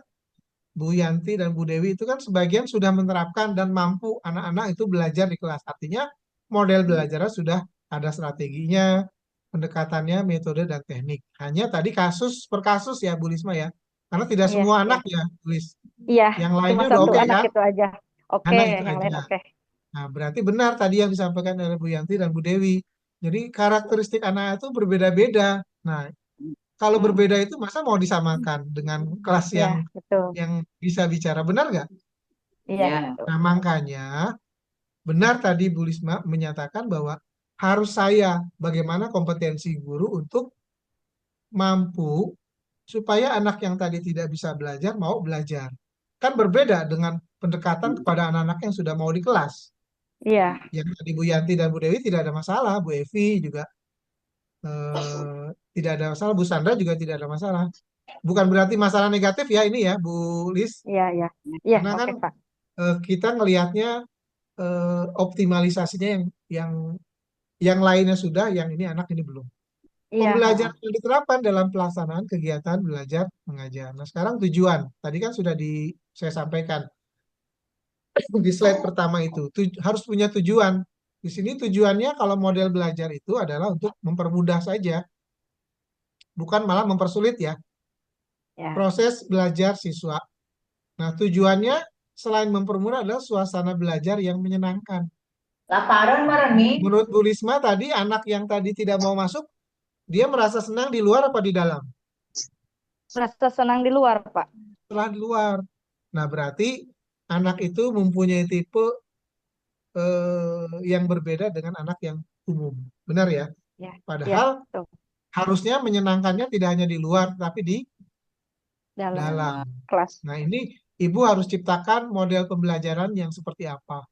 Bu Yanti, dan Bu Dewi itu kan sebagian sudah menerapkan dan mampu anak-anak itu belajar di kelas. Artinya model belajarnya sudah ada strateginya, pendekatannya, metode, dan teknik. Hanya tadi kasus per kasus ya Bu Lisma ya. Karena tidak Iya, semua iya. anak ya, Bu Lis. Iya, Yang cuma lainnya udah satu oke anak kan? itu aja. Oke, Anak itu yang lain aja. oke. Nah, berarti benar tadi yang disampaikan oleh Bu Yanti dan Bu Dewi. Jadi karakteristik anak itu berbeda-beda. Nah, kalau berbeda itu masa mau disamakan dengan kelas Iya, betul. yang bisa bicara, benar nggak? Iya. Nah, makanya benar tadi Bu Lisma menyatakan bahwa harus saya bagaimana kompetensi guru untuk mampu supaya anak yang tadi tidak bisa belajar mau belajar. Kan berbeda dengan pendekatan kepada anak-anak yang sudah mau di kelas. Iya. Yang tadi Bu Yanti dan Bu Dewi tidak ada masalah, Bu Evi juga tidak ada masalah, Bu Sandra juga tidak ada masalah. Bukan berarti masalah negatif ya ini ya, Bu Lis. Iya, iya. Iya, Karena kan oke, Pak. kita ngelihatnya optimalisasinya yang lainnya sudah, yang ini anak ini belum. Iya. Pembelajaran yang diterapkan dalam pelaksanaan kegiatan belajar mengajar. Nah, sekarang tujuan. Tadi kan sudah saya sampaikan di slide pertama itu. Harus punya tujuan. Di sini tujuannya kalau model belajar itu adalah untuk mempermudah saja. Bukan malah mempersulit ya. Ya. Proses belajar siswa. Nah, tujuannya selain mempermudah adalah suasana belajar yang menyenangkan. Laparan marah nih. Menurut Bu Lisma tadi, anak yang tadi tidak mau masuk, dia merasa senang di luar apa di dalam? Merasa senang di luar, Pak. Setelah di luar. Nah, berarti anak itu mempunyai tipe yang berbeda dengan anak yang umum. Benar ya? Ya. Padahal Ya, harusnya menyenangkannya tidak hanya di luar, tapi di dalam dalam. kelas. Nah, ini Ibu harus ciptakan model pembelajaran yang seperti apa.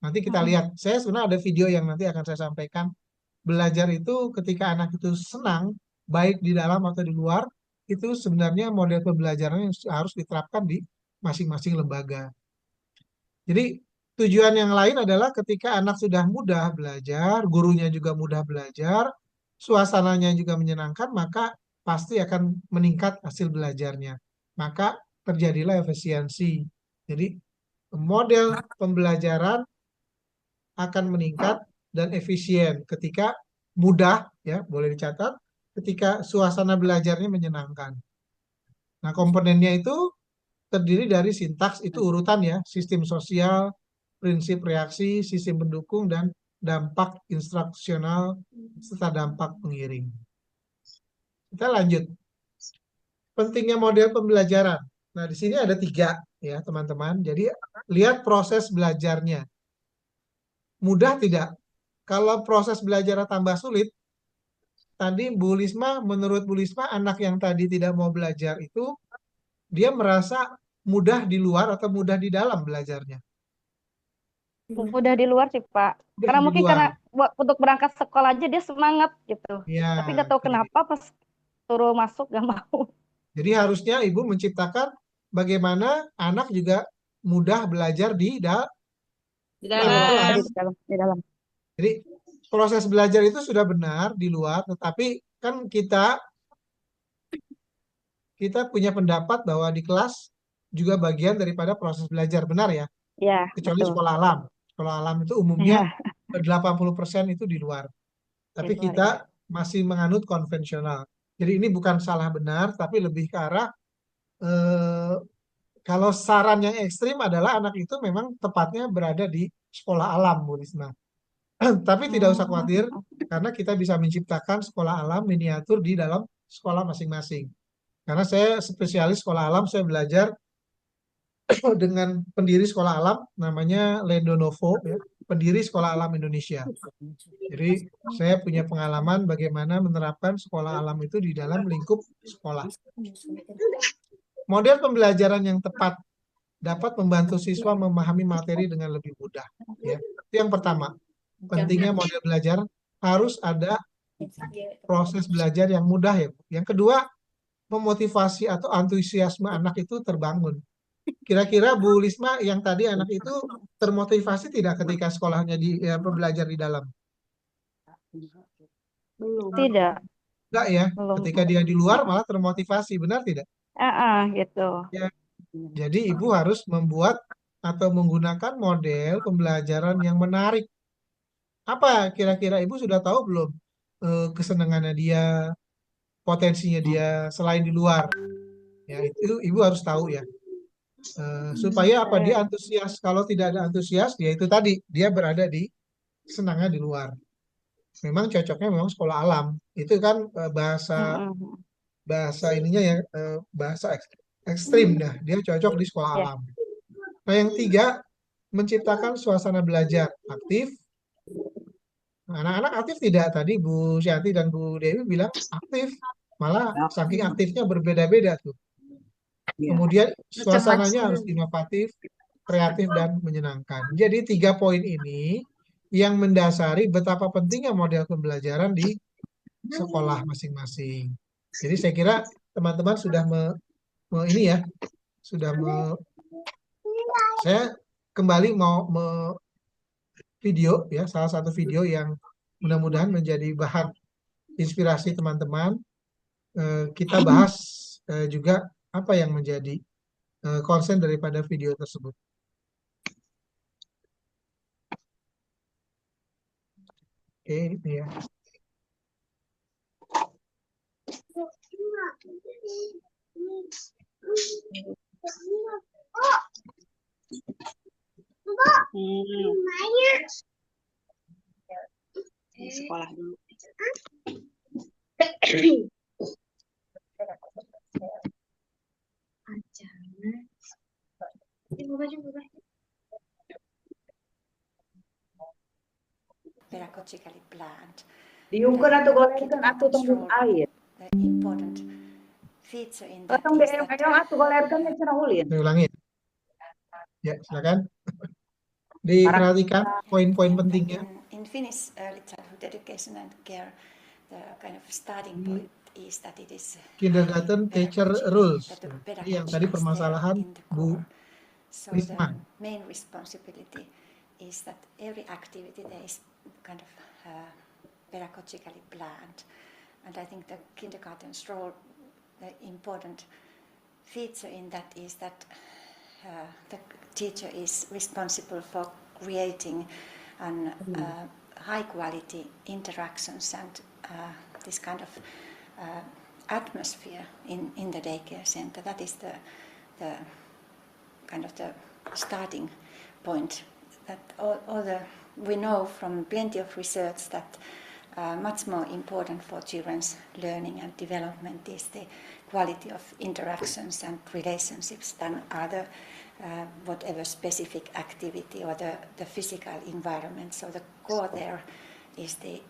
Nanti kita lihat. Saya sebenarnya ada video yang nanti akan saya sampaikan. Belajar itu ketika anak itu senang, baik di dalam atau di luar, itu sebenarnya model pembelajaran yang harus diterapkan di masing-masing lembaga. Jadi tujuan yang lain adalah ketika anak sudah mudah belajar, gurunya juga mudah belajar, suasananya juga menyenangkan, maka pasti akan meningkat hasil belajarnya. Maka terjadilah efisiensi. Jadi model pembelajaran akan meningkat dan efisien ketika mudah, ya boleh dicatat, ketika suasana belajarnya menyenangkan. Nah, komponennya itu terdiri dari sintaks, itu urutan ya, sistem sosial, prinsip reaksi, sistem pendukung, dan dampak instruksional serta dampak pengiring. Kita lanjut. Pentingnya model pembelajaran. Nah, di sini ada 3 ya, teman-teman. Jadi, lihat proses belajarnya. Mudah tidak? Kalau proses belajar tambah sulit, tadi menurut Bu Lisma, anak yang tadi tidak mau belajar itu, dia merasa mudah di luar atau mudah di dalam belajarnya? Mudah di luar sih Pak. Mudah Karena di mungkin luar. karena untuk berangkat sekolah aja dia semangat gitu. Ya, Tapi nggak tahu kenapa pas suruh masuk gak mau. jadi harusnya Ibu menciptakan bagaimana anak juga mudah belajar di Di Iya, dalam. di dalam. Jadi proses belajar itu sudah benar di luar, tetapi kan kita punya pendapat bahwa di kelas juga bagian daripada proses belajar, benar ya? Iya, Kecuali betul. sekolah alam. Sekolah alam itu umumnya 80% itu di luar. Tapi Di luar, kita ya. masih menganut konvensional. Jadi ini bukan salah benar, tapi lebih ke arah kalau saran yang ekstrim adalah anak itu memang tepatnya berada di sekolah alam, Bu Risma. Tapi tidak usah khawatir, karena kita bisa menciptakan sekolah alam miniatur di dalam sekolah masing-masing. Karena saya spesialis sekolah alam, saya belajar dengan pendiri sekolah alam, namanya Lendo Novo, ya, pendiri sekolah alam Indonesia. Jadi saya punya pengalaman bagaimana menerapkan sekolah alam itu di dalam lingkup sekolah. Model pembelajaran yang tepat dapat membantu siswa memahami materi dengan lebih mudah. Ya. Itu yang pertama. Pentingnya model belajar harus ada proses belajar yang mudah ya. Yang kedua, memotivasi atau antusiasme anak itu terbangun. Kira-kira Bu Lisma yang tadi anak itu termotivasi tidak ketika sekolahnya belajar di dalam? Tidak. Enggak ya. Belum. Ketika dia di luar malah termotivasi, benar tidak? Gitu. Ya. Jadi ibu harus membuat atau menggunakan model pembelajaran yang menarik. Apa kira-kira ibu sudah tahu belum kesenangannya dia, potensinya dia selain di luar? Ya itu ibu harus tahu ya. Supaya apa, dia antusias. Kalau tidak ada antusias, ya itu tadi dia berada di kesenangan di luar. Memang cocoknya memang sekolah alam. Itu kan bahasa ininya ya, bahasa ekstrim dah. Dia cocok di sekolah alam. Nah, yang 3, menciptakan suasana belajar aktif. Anak-anak aktif tidak? Tadi Bu Syanti dan Bu Dewi bilang aktif. Malah saking aktifnya berbeda-beda tuh. Kemudian suasananya harus inovatif, kreatif, dan menyenangkan. Jadi 3 poin ini yang mendasari betapa pentingnya model pembelajaran di sekolah masing-masing. Jadi saya kira teman-teman sudah saya kembali mau video ya, salah satu video yang mudah-mudahan menjadi bahan inspirasi teman-teman. Kita bahas juga apa yang menjadi konsen daripada video tersebut. Oke, ini ya. Sekolah dulu. Pedagogically planned. Diukur atau golerkan atau tembus air. The important feature in that Potong is that atau golerkan ya cara ulin. Ulangi. Ya, silakan. Diperhatikan poin-poin pentingnya. in Finnish early childhood education and care, the kind of starting point is that it is Kindergarten teacher rules. Yang tadi permasalahan Bu so Risma. the main responsibility is that every activity there is kind of pedagogically planned, and I think the kindergarten's role, the important feature in that is that the teacher is responsible for creating an high quality interactions and this kind of atmosphere in the daycare center. That is the kind of the starting point. That we know from plenty of research that much more important for children's learning and development is the quality of interactions and relationships than other whatever specific activity or the physical environment. So the core there is the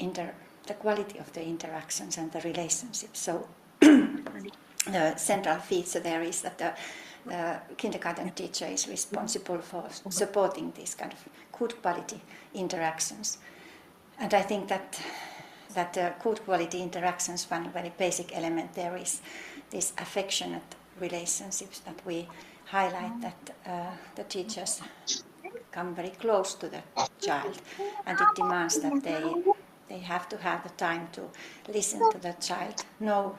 quality of the interactions and the relationships. So the central feature there is that the kindergarten teacher is responsible for supporting these kind of good quality interactions. And I think that good quality interactions, one very basic element there is these affectionate relationships that we highlight, that the teachers come very close to the child, and it demands that they have to have the time to listen to the child, know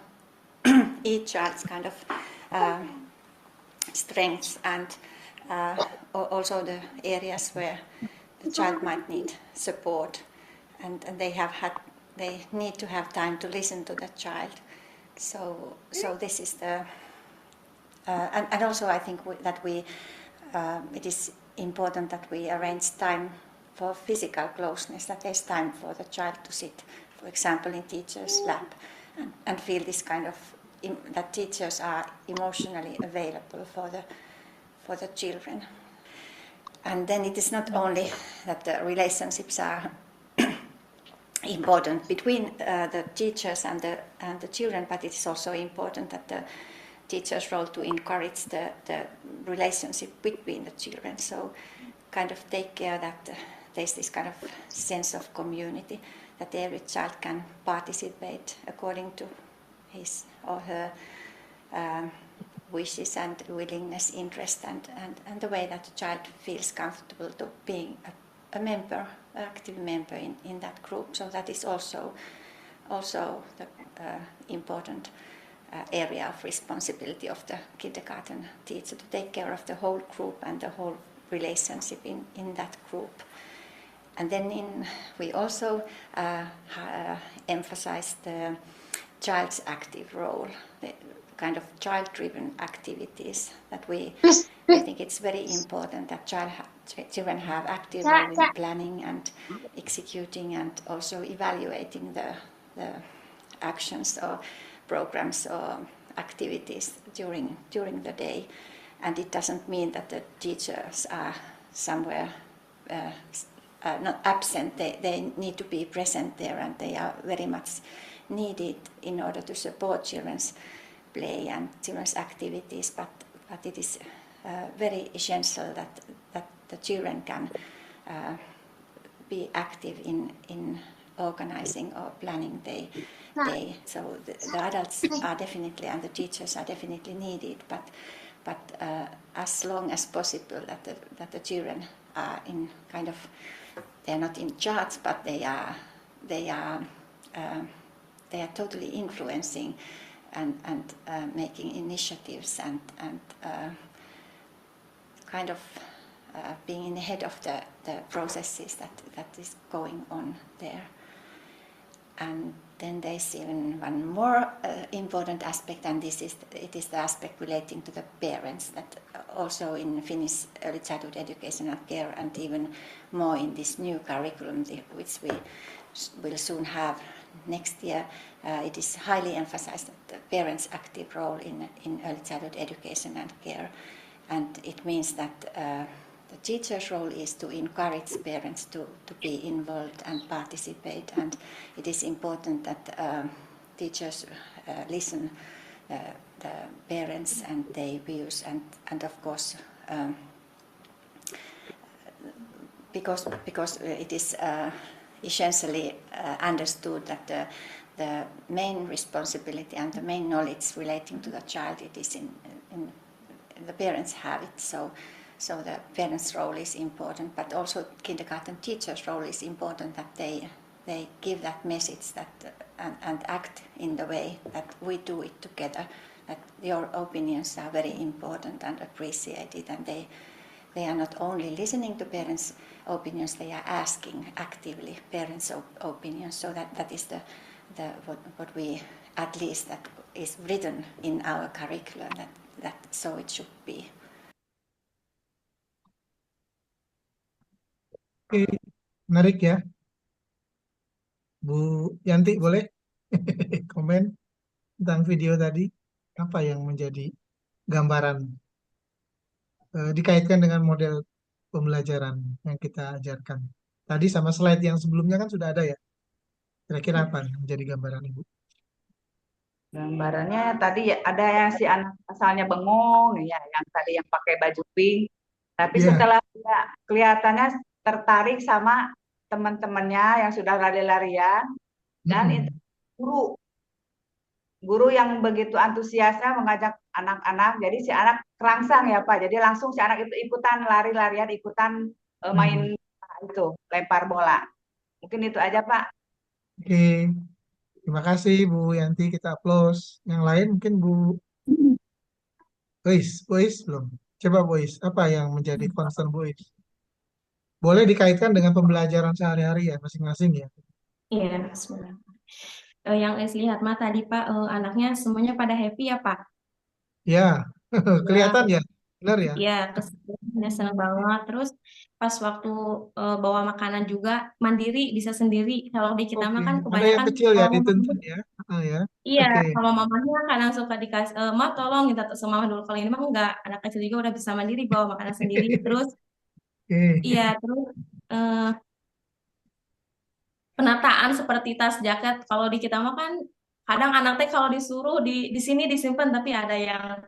each child's kind of strengths and also the areas where the child might need support, and they need to have time to listen to the child. So this is the and also I think that it is important that we arrange time for physical closeness, that there's time for the child to sit, for example, in teacher's lap, and feel this kind of that teachers are emotionally available for the children. And then it is not only that the relationships are important between the teachers and the children, but it is also important that the teacher's role to encourage the relationship between the children. So kind of take care that there's this kind of sense of community, that every child can participate according to his or her wishes and willingness, interest, and the way that the child feels comfortable to being a member, an active member in that group. So that is also the important area of responsibility of the kindergarten teacher, to take care of the whole group and the whole relationship in that group. And then we also emphasize the child's active role, the kind of child-driven activities that I think it's very important that children have active role in planning and executing and also evaluating the actions or programs or activities during the day. And it doesn't mean that the teachers are somewhere not absent. They need to be present there, and they are very much needed in order to support children's play and children's activities, but it is very essential that the children can be active in organizing or planning their day. So the adults are definitely, and the teachers are definitely needed, but as long as possible that the children are in kind of, they're not in charge, but they are totally influencing and making initiatives and kind of being in the head of the processes that is going on there. And then there's even one more important aspect, and it is the aspect relating to the parents, that also in Finnish early childhood education and care, and even more in this new curriculum which we will soon have next year, it is highly emphasized that the parents' active role in early childhood education and care. And it means that the teacher's role is to encourage parents to be involved and participate, and it is important that teachers listen the parents and their views, and of course because it is essentially understood that the main responsibility and the main knowledge relating to the child, it is in the parents have it. So the parents' role is important, but also kindergarten teachers' role is important, that they give that message and act in the way that we do it together, that your opinions are very important and appreciated, and they are not only listening to parents' opinions, they are asking actively parents' opinions. So that is what we, at least that is written in our curriculum, that so it should be. Oke, menarik ya. Bu Yanti boleh komen tentang video tadi. Apa yang menjadi gambaran dikaitkan dengan model pembelajaran yang kita ajarkan. Tadi sama slide yang sebelumnya kan sudah ada ya. Kira-kira apa yang menjadi gambaran Ibu? Gambarannya tadi ya, ada yang si anak asalnya bengong, ya, yang tadi yang pakai baju pink. Tapi Iya. setelah dia kelihatannya tertarik sama teman-temannya yang sudah lari-larian, dan itu guru yang begitu antusiasnya mengajak anak-anak, jadi si anak kerangsang ya Pak, jadi langsung si anak itu ikutan lari-larian, ikutan main itu, lempar bola. Mungkin itu aja Pak. Oke, terima kasih Bu Yanti, kita applause. Yang lain mungkin Bu Bois belum. Coba Bois, apa yang menjadi concern Bois? Boleh dikaitkan dengan pembelajaran sehari-hari ya masing-masing ya. Iya, sebenarnya. Yang saya lihat mah tadi Pak, anaknya semuanya pada happy ya Pak. Ya, kelihatan ya, benar ya. Iya, kesannya senang banget. Terus pas waktu bawa makanan juga mandiri, bisa sendiri. Kalau di kita mah Oke, kan ada yang kebanyakan kecil ya kalau mamanya, dituntun ya. Ya. iya, Oke. kalau mamanya kadang suka dikasih, ma tolong minta sama mama dulu. Kalau ini mah enggak, anak kecil juga udah bisa mandiri bawa makanan sendiri. Terus, Oke. iya, terus penataan seperti tas, jaket. Kalau di kita mah kan kadang anak teh kalau disuruh di sini disimpan, tapi ada yang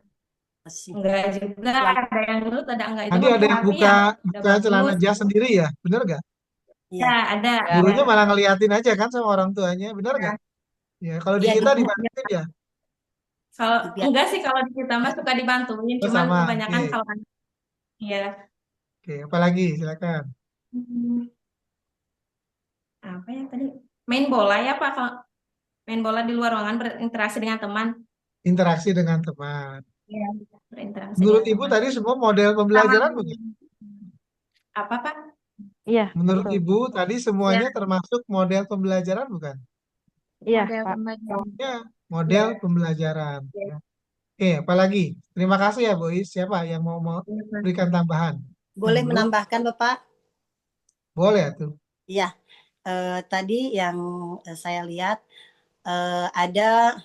enggak juga, ada yang nurut, ada enggak. Itu Tadi mah ada yang rapi buka ya, udah celana bagus. jas sendiri ya, benar gak? Ya, ada. Gurunya malah ngeliatin aja kan sama orang tuanya, benar gak? Ya, kalau di Iya, kita gitu. dibantuin ya. Kalau enggak sih, kalau di kita mah suka dibantuin, Oh, cuman sama. kebanyakan Oke. kalau iya. Oke, apalagi silakan. Apa ya tadi? Main bola ya Pak, kalau main bola di luar ruangan, berinteraksi dengan teman. Interaksi dengan teman. Iya, berinteraksi Menurut dengan Ibu teman. tadi semua model Sama pembelajaran bukan? apa Pak? Iya, Menurut betul. Ibu tadi semuanya Ya, termasuk model pembelajaran bukan? Iya, Model Pak. pembelajaran. Ya, model pembelajaran. Ya. Oke, apalagi? Terima kasih ya, Bois. Siapa yang mau berikan tambahan? Boleh Yang belum? menambahkan Bapak? Boleh tuh. Iya, tadi yang saya lihat ada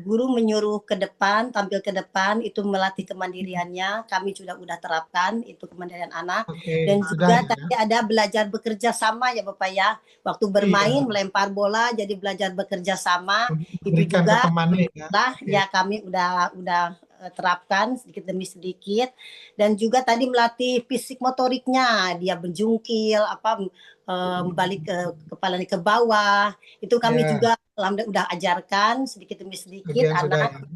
guru menyuruh ke depan, tampil ke depan, itu melatih kemandiriannya. Kami udah terapkan itu kemandirian anak. Oke, Dan sudah juga ya. tadi ada belajar bekerja sama ya Bapak ya. Waktu bermain melempar bola jadi belajar bekerja sama. Itu Berikan ke juga temannya ya. ya kami udah terapkan sedikit demi sedikit. Dan juga tadi melatih fisik motoriknya, dia berjungkil, balik kepalanya ke bawah. Itu kami juga udah ajarkan sedikit demi sedikit anak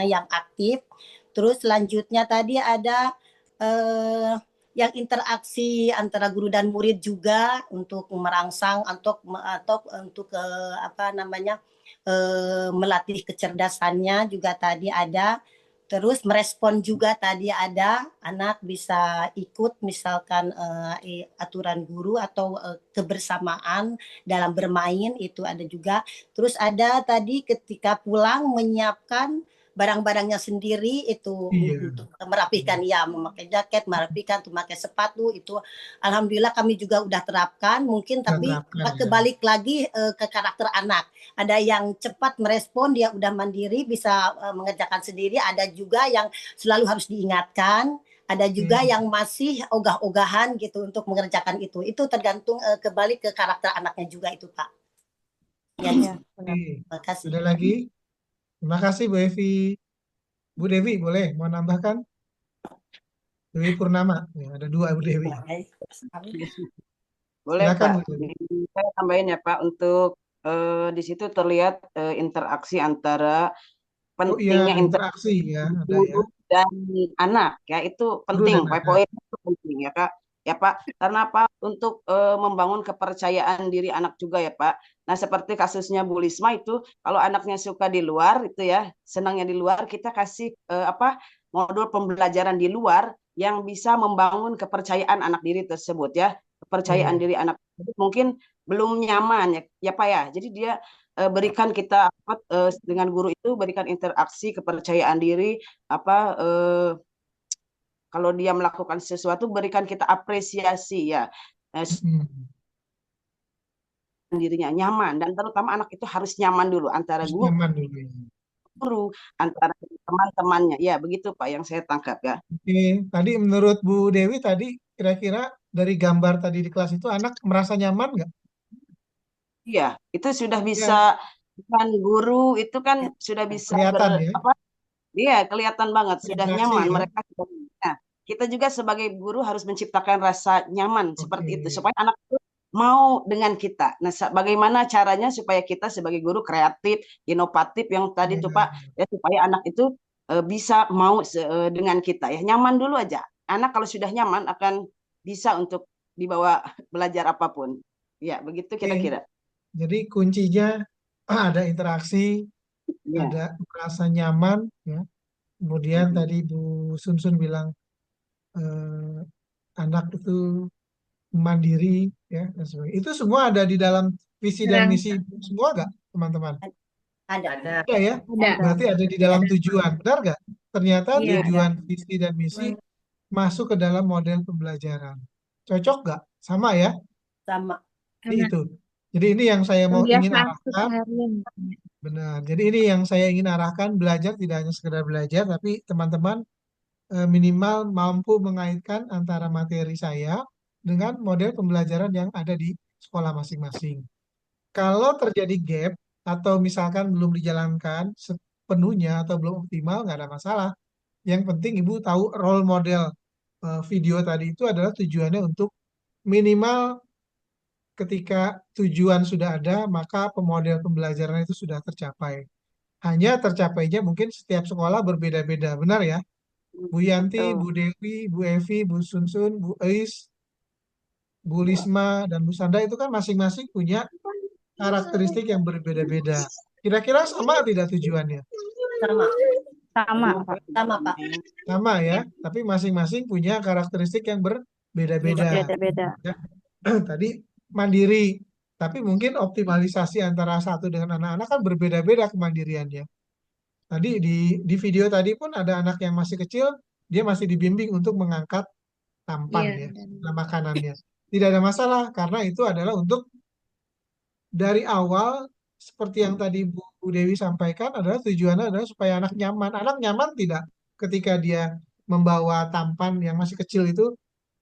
yang aktif. Terus selanjutnya tadi ada yang interaksi antara guru dan murid juga untuk merangsang atau untuk melatih kecerdasannya juga tadi ada. Terus merespon juga tadi ada anak bisa ikut misalkan aturan guru atau kebersamaan dalam bermain itu ada juga. Terus ada tadi ketika pulang menyiapkan barang-barangnya sendiri itu untuk merapikan ya, memakai jaket, merapikan, memakai sepatu itu alhamdulillah kami juga udah terapkan mungkin tapi kebalik lagi ke karakter anak. Ada yang cepat merespon, dia udah mandiri bisa mengerjakan sendiri, ada juga yang selalu harus diingatkan, ada juga yang masih ogah-ogahan gitu untuk mengerjakan itu. Itu tergantung kebalik ke karakter anaknya juga itu, Pak. Ya, terima kasih. Ada lagi? Terima kasih Bu Evi. Bu Devi boleh mau nambahkan? Dewi Purnama, ya, ada dua Bu Dewi. Boleh Silakan, Pak. Saya tambahin ya Pak untuk di situ terlihat interaksi antara pentingnya interaksi ya, ada ya. guru dan anak ya itu penting, poin itu penting ya Kak. Ya Pak, karena apa? Untuk membangun kepercayaan diri anak juga ya Pak. Nah seperti kasusnya Bu Lisma itu, kalau anaknya suka di luar itu ya, senangnya di luar, kita kasih modul pembelajaran di luar yang bisa membangun kepercayaan anak diri tersebut ya. Kepercayaan diri anak mungkin belum nyaman ya Pak ya. Jadi dia berikan kita dengan guru itu berikan interaksi kepercayaan diri kalau dia melakukan sesuatu berikan kita apresiasi ya. dirinya nyaman, dan terutama anak itu harus nyaman dulu antara Harus nyaman dulu ya. guru, antara teman-temannya. Ya, begitu Pak yang saya tangkap ya. Oke, tadi menurut Bu Dewi tadi kira-kira dari gambar tadi di kelas itu anak merasa nyaman nggak? Iya, itu sudah bisa Ya, kan guru itu kan sudah bisa kelihatan ya, iya kelihatan banget sudah berinteraksi nyaman ya. mereka sudah. Nah, kita juga sebagai guru harus menciptakan rasa nyaman seperti itu supaya anak itu mau dengan kita. Nah, bagaimana caranya supaya kita sebagai guru kreatif, inovatif yang tadi tuh Pak, ya supaya anak itu bisa mau dengan kita ya. Nyaman dulu aja. Anak kalau sudah nyaman akan bisa untuk dibawa belajar apapun. Ya, begitu Oke, kira-kira. jadi kuncinya ada interaksi, Ya. ada merasa nyaman ya. Kemudian tadi Bu Sun bilang anak itu mandiri ya dan sebagainya. Itu semua ada di dalam visi dan misi semua nggak teman-teman? Ada. Ada ya. Berarti ada di dalam tujuan, benar nggak? Ternyata Iya. tujuan visi dan misi masuk ke dalam model pembelajaran. Cocok nggak? Sama ya? Sama. Jadi itu. Jadi ini yang saya mau ingin Kebiasaan arahkan. keseharian. Benar. Jadi ini yang saya ingin arahkan, belajar tidak hanya sekedar belajar, tapi teman-teman minimal mampu mengaitkan antara materi saya dengan model pembelajaran yang ada di sekolah masing-masing. Kalau terjadi gap atau misalkan belum dijalankan sepenuhnya atau belum optimal, nggak ada masalah. Yang penting Ibu tahu role model video tadi itu adalah tujuannya untuk minimal ketika tujuan sudah ada, maka pemodel pembelajaran itu sudah tercapai. Hanya tercapainya mungkin setiap sekolah berbeda-beda, benar ya? Bu Yanti, Bu Dewi, Bu Evi, Bu Sunsun, Bu Eis, Bu Lisma, dan Bu Sandra itu kan masing-masing punya karakteristik yang berbeda-beda. Kira-kira sama tidak tujuannya? Sama. Sama, Pak. Sama, Pak. Sama ya, tapi masing-masing punya karakteristik yang berbeda-beda. Beda-beda. Ya. Tadi mandiri, tapi mungkin optimalisasi antara satu dengan anak-anak kan berbeda-beda kemandiriannya. Tadi di video tadi pun ada anak yang masih kecil, dia masih dibimbing untuk mengangkat tampan ya, makanannya. Tidak ada masalah karena itu adalah untuk dari awal seperti yang tadi Bu Dewi sampaikan adalah tujuannya adalah supaya anak nyaman. Anak nyaman tidak ketika dia membawa tampan yang masih kecil itu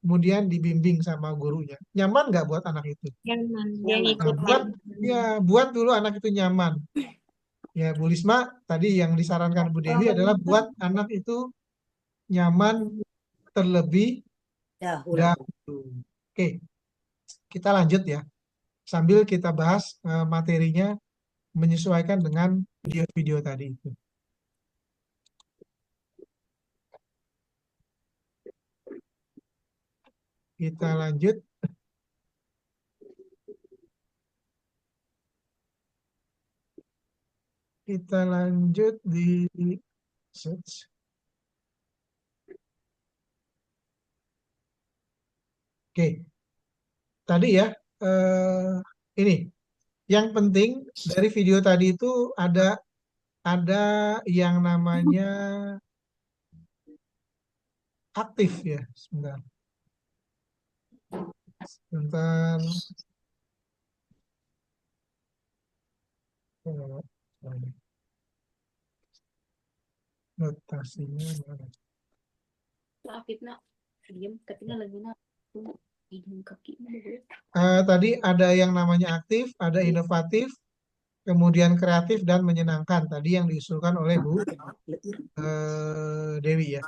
kemudian dibimbing sama gurunya. Nyaman nggak buat anak itu? Nyaman, dia Nah, ngikutin. buat dulu anak itu nyaman. Ya, Bu Lisma tadi yang disarankan Bu Dewi adalah buat anak itu nyaman terlebih dahulu. Oke, kita lanjut ya. Sambil kita bahas materinya menyesuaikan dengan video-video tadi itu. Kita lanjut. Kita lanjut di search. Oke, tadi ya ini yang penting dari video tadi itu ada yang namanya aktif ya, sebentar. Sebentar. Notasinya mana? Maaf, Nak. Diam, tapi lagi nak hidung kaki. Tadi ada yang namanya aktif, ada inovatif, kemudian kreatif dan menyenangkan. Tadi yang diusulkan oleh Bu Dewi ya.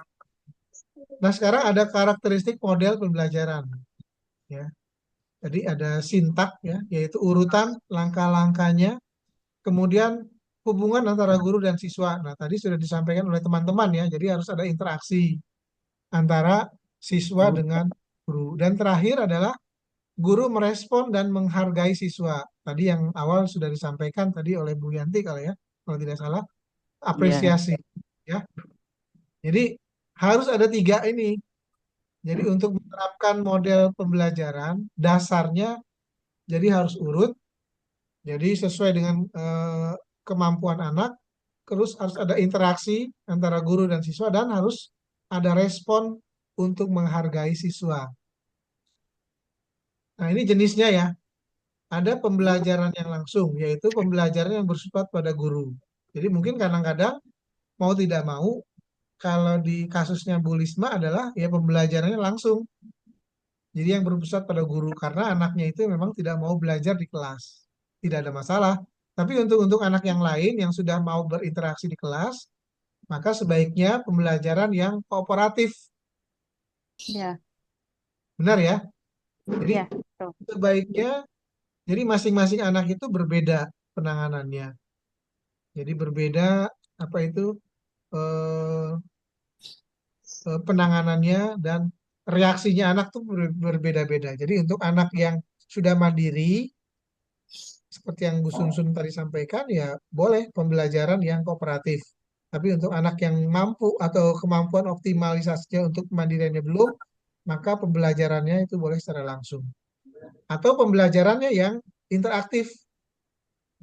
Nah sekarang ada karakteristik model pembelajaran. Ya. Jadi ada sintak ya, yaitu urutan langkah-langkahnya, kemudian hubungan antara guru dan siswa. Nah tadi sudah disampaikan oleh teman-teman ya, jadi harus ada interaksi antara siswa dengan guru. Dan terakhir adalah guru merespon dan menghargai siswa. Tadi yang awal sudah disampaikan tadi oleh Bu Yanti kalau tidak salah, apresiasi. Ya. Jadi harus ada 3 ini. Jadi untuk menerapkan model pembelajaran, dasarnya jadi harus urut, jadi sesuai dengan kemampuan anak, terus harus ada interaksi antara guru dan siswa, dan harus ada respon untuk menghargai siswa. Nah, ini jenisnya ya. Ada pembelajaran yang langsung, yaitu pembelajaran yang bersifat pada guru. Jadi mungkin kadang-kadang mau tidak mau, kalau di kasusnya Bu Lisma adalah ya pembelajarannya langsung. Jadi yang berpusat pada guru karena anaknya itu memang tidak mau belajar di kelas. Tidak ada masalah. Tapi untuk anak yang lain yang sudah mau berinteraksi di kelas, maka sebaiknya pembelajaran yang kooperatif. Ya, Benar ya? Jadi ya, betul. sebaiknya jadi masing-masing anak itu berbeda penanganannya. Jadi berbeda apa itu eh, penanganannya dan reaksinya anak tuh berbeda-beda. Jadi untuk anak yang sudah mandiri, seperti yang Bu Sun tadi sampaikan, ya boleh pembelajaran yang kooperatif. Tapi untuk anak yang mampu atau kemampuan optimalisasinya untuk kemandiriannya belum, maka pembelajarannya itu boleh secara langsung. Atau pembelajarannya yang interaktif.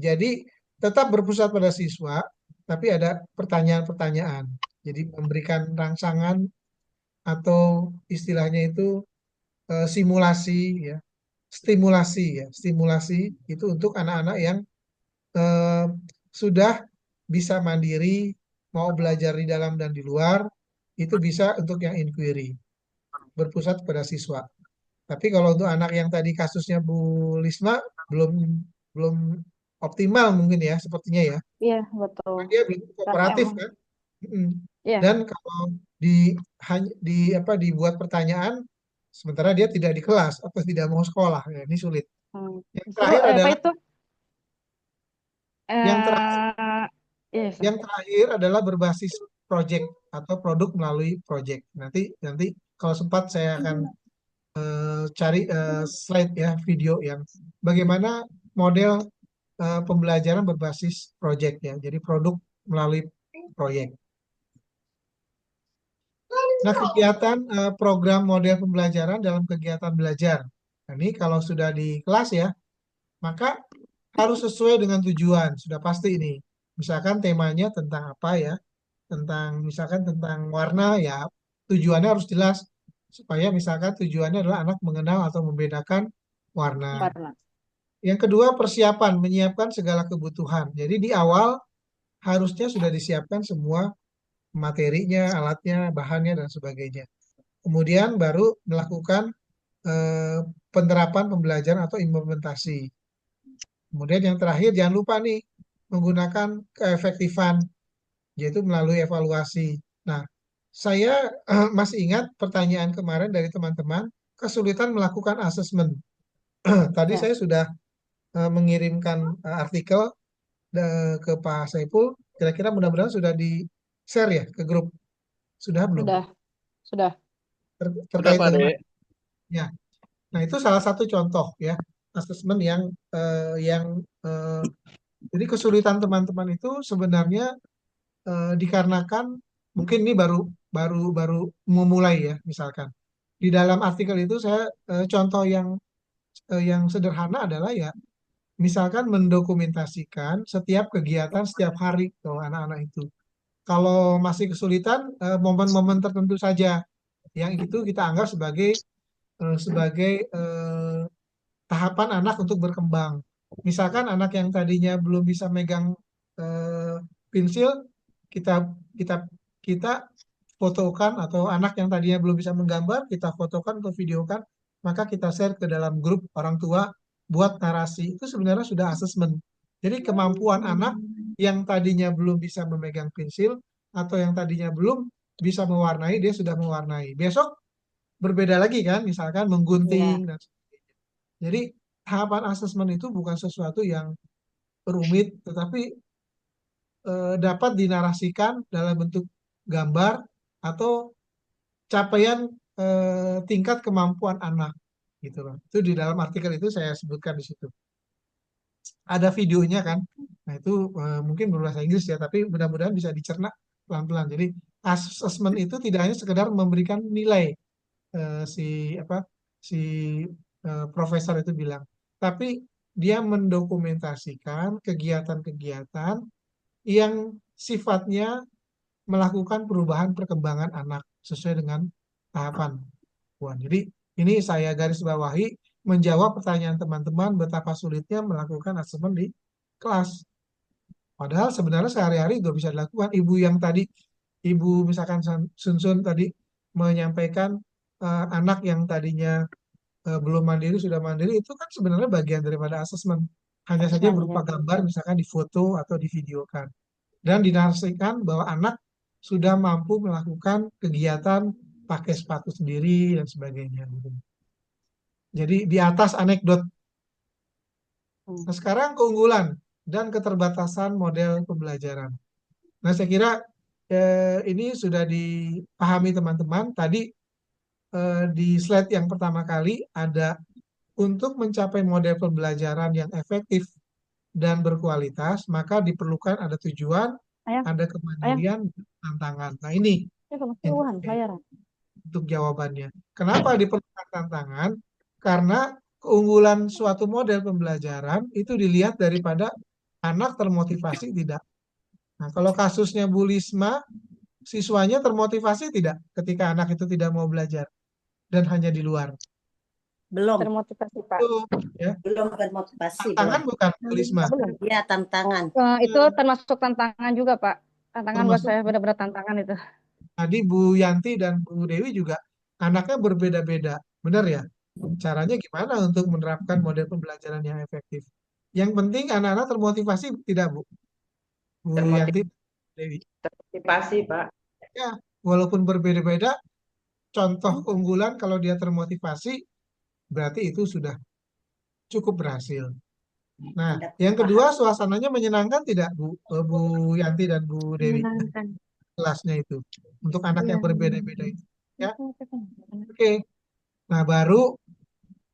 Jadi tetap berpusat pada siswa, tapi ada pertanyaan-pertanyaan. Jadi memberikan rangsangan atau istilahnya itu simulasi ya, stimulasi itu untuk anak-anak yang eh, sudah bisa mandiri, mau belajar di dalam dan di luar, itu bisa untuk yang inquiry, berpusat pada siswa. Tapi kalau untuk anak yang tadi kasusnya Bu Lisma belum belum optimal mungkin ya sepertinya ya. Iya, betul. Dia belum Karena kooperatif emang, kan. Mm. ya, Dan kalau di dibuat pertanyaan sementara dia tidak di kelas atau tidak mau sekolah, ya ini sulit. Yang justru terakhir apa adalah itu? yang terakhir Yes. yang terakhir adalah berbasis project atau produk melalui project. Nanti kalau sempat saya akan cari slide ya video yang bagaimana model pembelajaran berbasis project ya. Jadi produk melalui proyek. Nah, kegiatan program model pembelajaran dalam kegiatan belajar. Nah, ini kalau sudah di kelas ya, maka harus sesuai dengan tujuan. Sudah pasti ini. Misalkan temanya tentang apa ya? Misalkan tentang warna ya, tujuannya harus jelas supaya misalkan tujuannya adalah anak mengenal atau membedakan warna. Warna. Yang kedua, persiapan, menyiapkan segala kebutuhan. Jadi di awal harusnya sudah disiapkan semua materinya, alatnya, bahannya, dan sebagainya. Kemudian baru melakukan eh, penerapan pembelajaran atau implementasi. Kemudian yang terakhir jangan lupa nih menggunakan keefektifan, yaitu melalui evaluasi. Nah, saya masih ingat pertanyaan kemarin dari teman-teman, kesulitan melakukan asesmen. Tadi Ya. saya sudah mengirimkan artikel ke Pak Saiful, kira-kira mudah-mudahan sudah di-share ya ke grup. Sudah belum? Sudah. Terkait Pak, dengan Dek. ya. Nah, itu salah satu contoh ya, asesmen yang jadi kesulitan teman-teman itu sebenarnya dikarenakan mungkin ini baru baru baru memulai ya, misalkan. Di dalam artikel itu saya contoh yang sederhana adalah ya misalkan mendokumentasikan setiap kegiatan setiap hari tuh anak-anak itu. Kalau masih kesulitan momen-momen tertentu saja yang itu kita anggap sebagai tahapan anak untuk berkembang. Misalkan anak yang tadinya belum bisa megang pensil, kita kita kita fotokan atau anak yang tadinya belum bisa menggambar, kita fotokan atau videokan, maka kita share ke dalam grup orang tua buat narasi. Itu sebenarnya sudah asesmen. Jadi kemampuan anak yang tadinya belum bisa memegang pensil atau yang tadinya belum bisa mewarnai, dia sudah mewarnai. Besok berbeda lagi kan, misalkan menggunting dan jadi tahapan asesmen itu bukan sesuatu yang rumit, tetapi dapat dinarasikan dalam bentuk gambar atau capaian tingkat kemampuan anak, gitu loh. Itu di dalam artikel itu saya sebutkan di situ. Ada videonya kan. Nah itu mungkin berbahasa Inggris ya, tapi mudah-mudahan bisa dicerna pelan-pelan. Jadi asesmen itu tidak hanya sekedar memberikan nilai si profesor itu bilang, tapi dia mendokumentasikan kegiatan-kegiatan yang sifatnya melakukan perubahan perkembangan anak sesuai dengan tahapan. Jadi ini saya garis bawahi menjawab pertanyaan teman-teman betapa sulitnya melakukan asesmen di kelas. Padahal sebenarnya sehari-hari juga bisa dilakukan. Ibu yang tadi, Ibu misalkan Sun tadi menyampaikan anak yang tadinya belum mandiri sudah mandiri, itu kan sebenarnya bagian daripada asesmen. Hanya saja berupa gambar misalkan di foto atau di videokan. Dan dinarasikan bahwa anak sudah mampu melakukan kegiatan pakai sepatu sendiri dan sebagainya. Jadi di atas anekdot. Nah, sekarang keunggulan dan keterbatasan model pembelajaran. Nah, saya kira ini sudah dipahami teman-teman. Tadi di slide yang pertama kali ada untuk mencapai model pembelajaran yang efektif dan berkualitas, maka diperlukan ada tujuan, ada kemandirian, tantangan. Nah, ini untuk jawabannya. Kenapa diperlukan tantangan? Karena keunggulan suatu model pembelajaran itu dilihat daripada anak termotivasi tidak. Nah, kalau kasusnya Bu Lisma, siswanya termotivasi tidak ketika anak itu tidak mau belajar dan hanya di luar? Belum. Termotivasi, Pak. Ya. Belum termotivasi. Tantangan bukan Bu Lisma? Iya, tantangan. Itu termasuk tantangan juga, Pak. Tantangan buat saya, benar-benar tantangan itu. Tadi Bu Yanti dan Bu Dewi juga anaknya berbeda-beda, benar ya? Caranya gimana untuk menerapkan model pembelajaran yang efektif? Yang penting anak-anak termotivasi tidak, Bu? Bu Yanti, Dewi. Termotivasi, Pak. Ya, walaupun berbeda-beda, contoh keunggulan kalau dia termotivasi, berarti itu sudah cukup berhasil. Nah, yang kedua, suasananya menyenangkan tidak, Bu Yanti dan Bu Dewi? Menyenangkan. Kelasnya itu, untuk anak yang berbeda-beda itu. Ya, Oke. oke. Nah, baru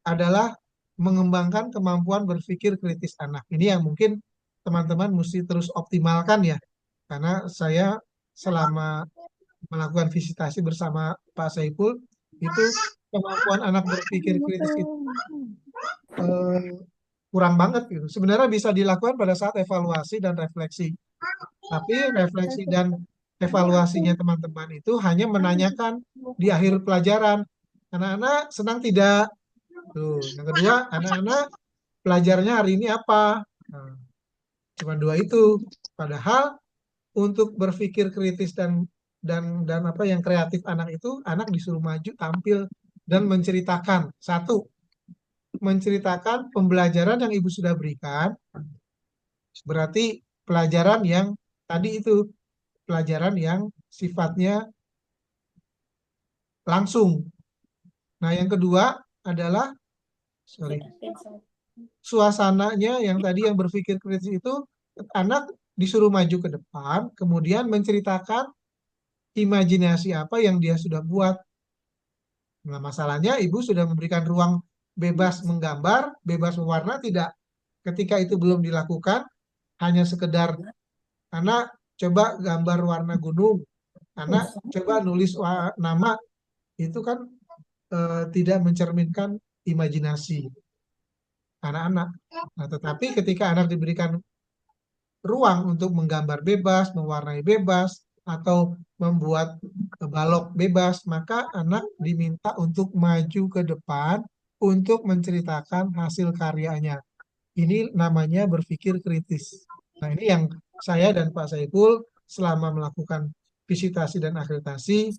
adalah mengembangkan kemampuan berpikir kritis anak. Ini yang mungkin teman-teman mesti terus optimalkan ya. Karena saya selama melakukan visitasi bersama Pak Saiful, itu kemampuan anak berpikir kritis itu kurang banget gitu. Sebenarnya bisa dilakukan pada saat evaluasi dan refleksi. Tapi refleksi dan evaluasinya teman-teman itu hanya menanyakan di akhir pelajaran. Anak-anak senang tidak? Tuh. Yang kedua, anak-anak pelajarnya hari ini apa? Nah, cuma dua itu. Padahal untuk berpikir kritis dan apa yang kreatif anak itu, anak disuruh maju, tampil dan menceritakan. Satu, menceritakan pembelajaran yang ibu sudah berikan. Berarti pelajaran yang tadi itu, pelajaran yang sifatnya langsung. Nah, yang kedua adalah suasananya yang tadi yang berpikir kritis itu, anak disuruh maju ke depan, kemudian menceritakan imajinasi apa yang dia sudah buat. Nah, masalahnya ibu sudah memberikan ruang bebas menggambar, bebas mewarna, tidak. Ketika itu belum dilakukan, hanya sekedar anak coba gambar warna gunung, anak coba nulis nama, itu kan tidak mencerminkan imajinasi anak-anak. Nah, tetapi ketika anak diberikan ruang untuk menggambar bebas, mewarnai bebas, atau membuat balok bebas, maka anak diminta untuk maju ke depan untuk menceritakan hasil karyanya. Ini namanya berpikir kritis. Nah, ini yang saya dan Pak Saiful selama melakukan visitasi dan akreditasi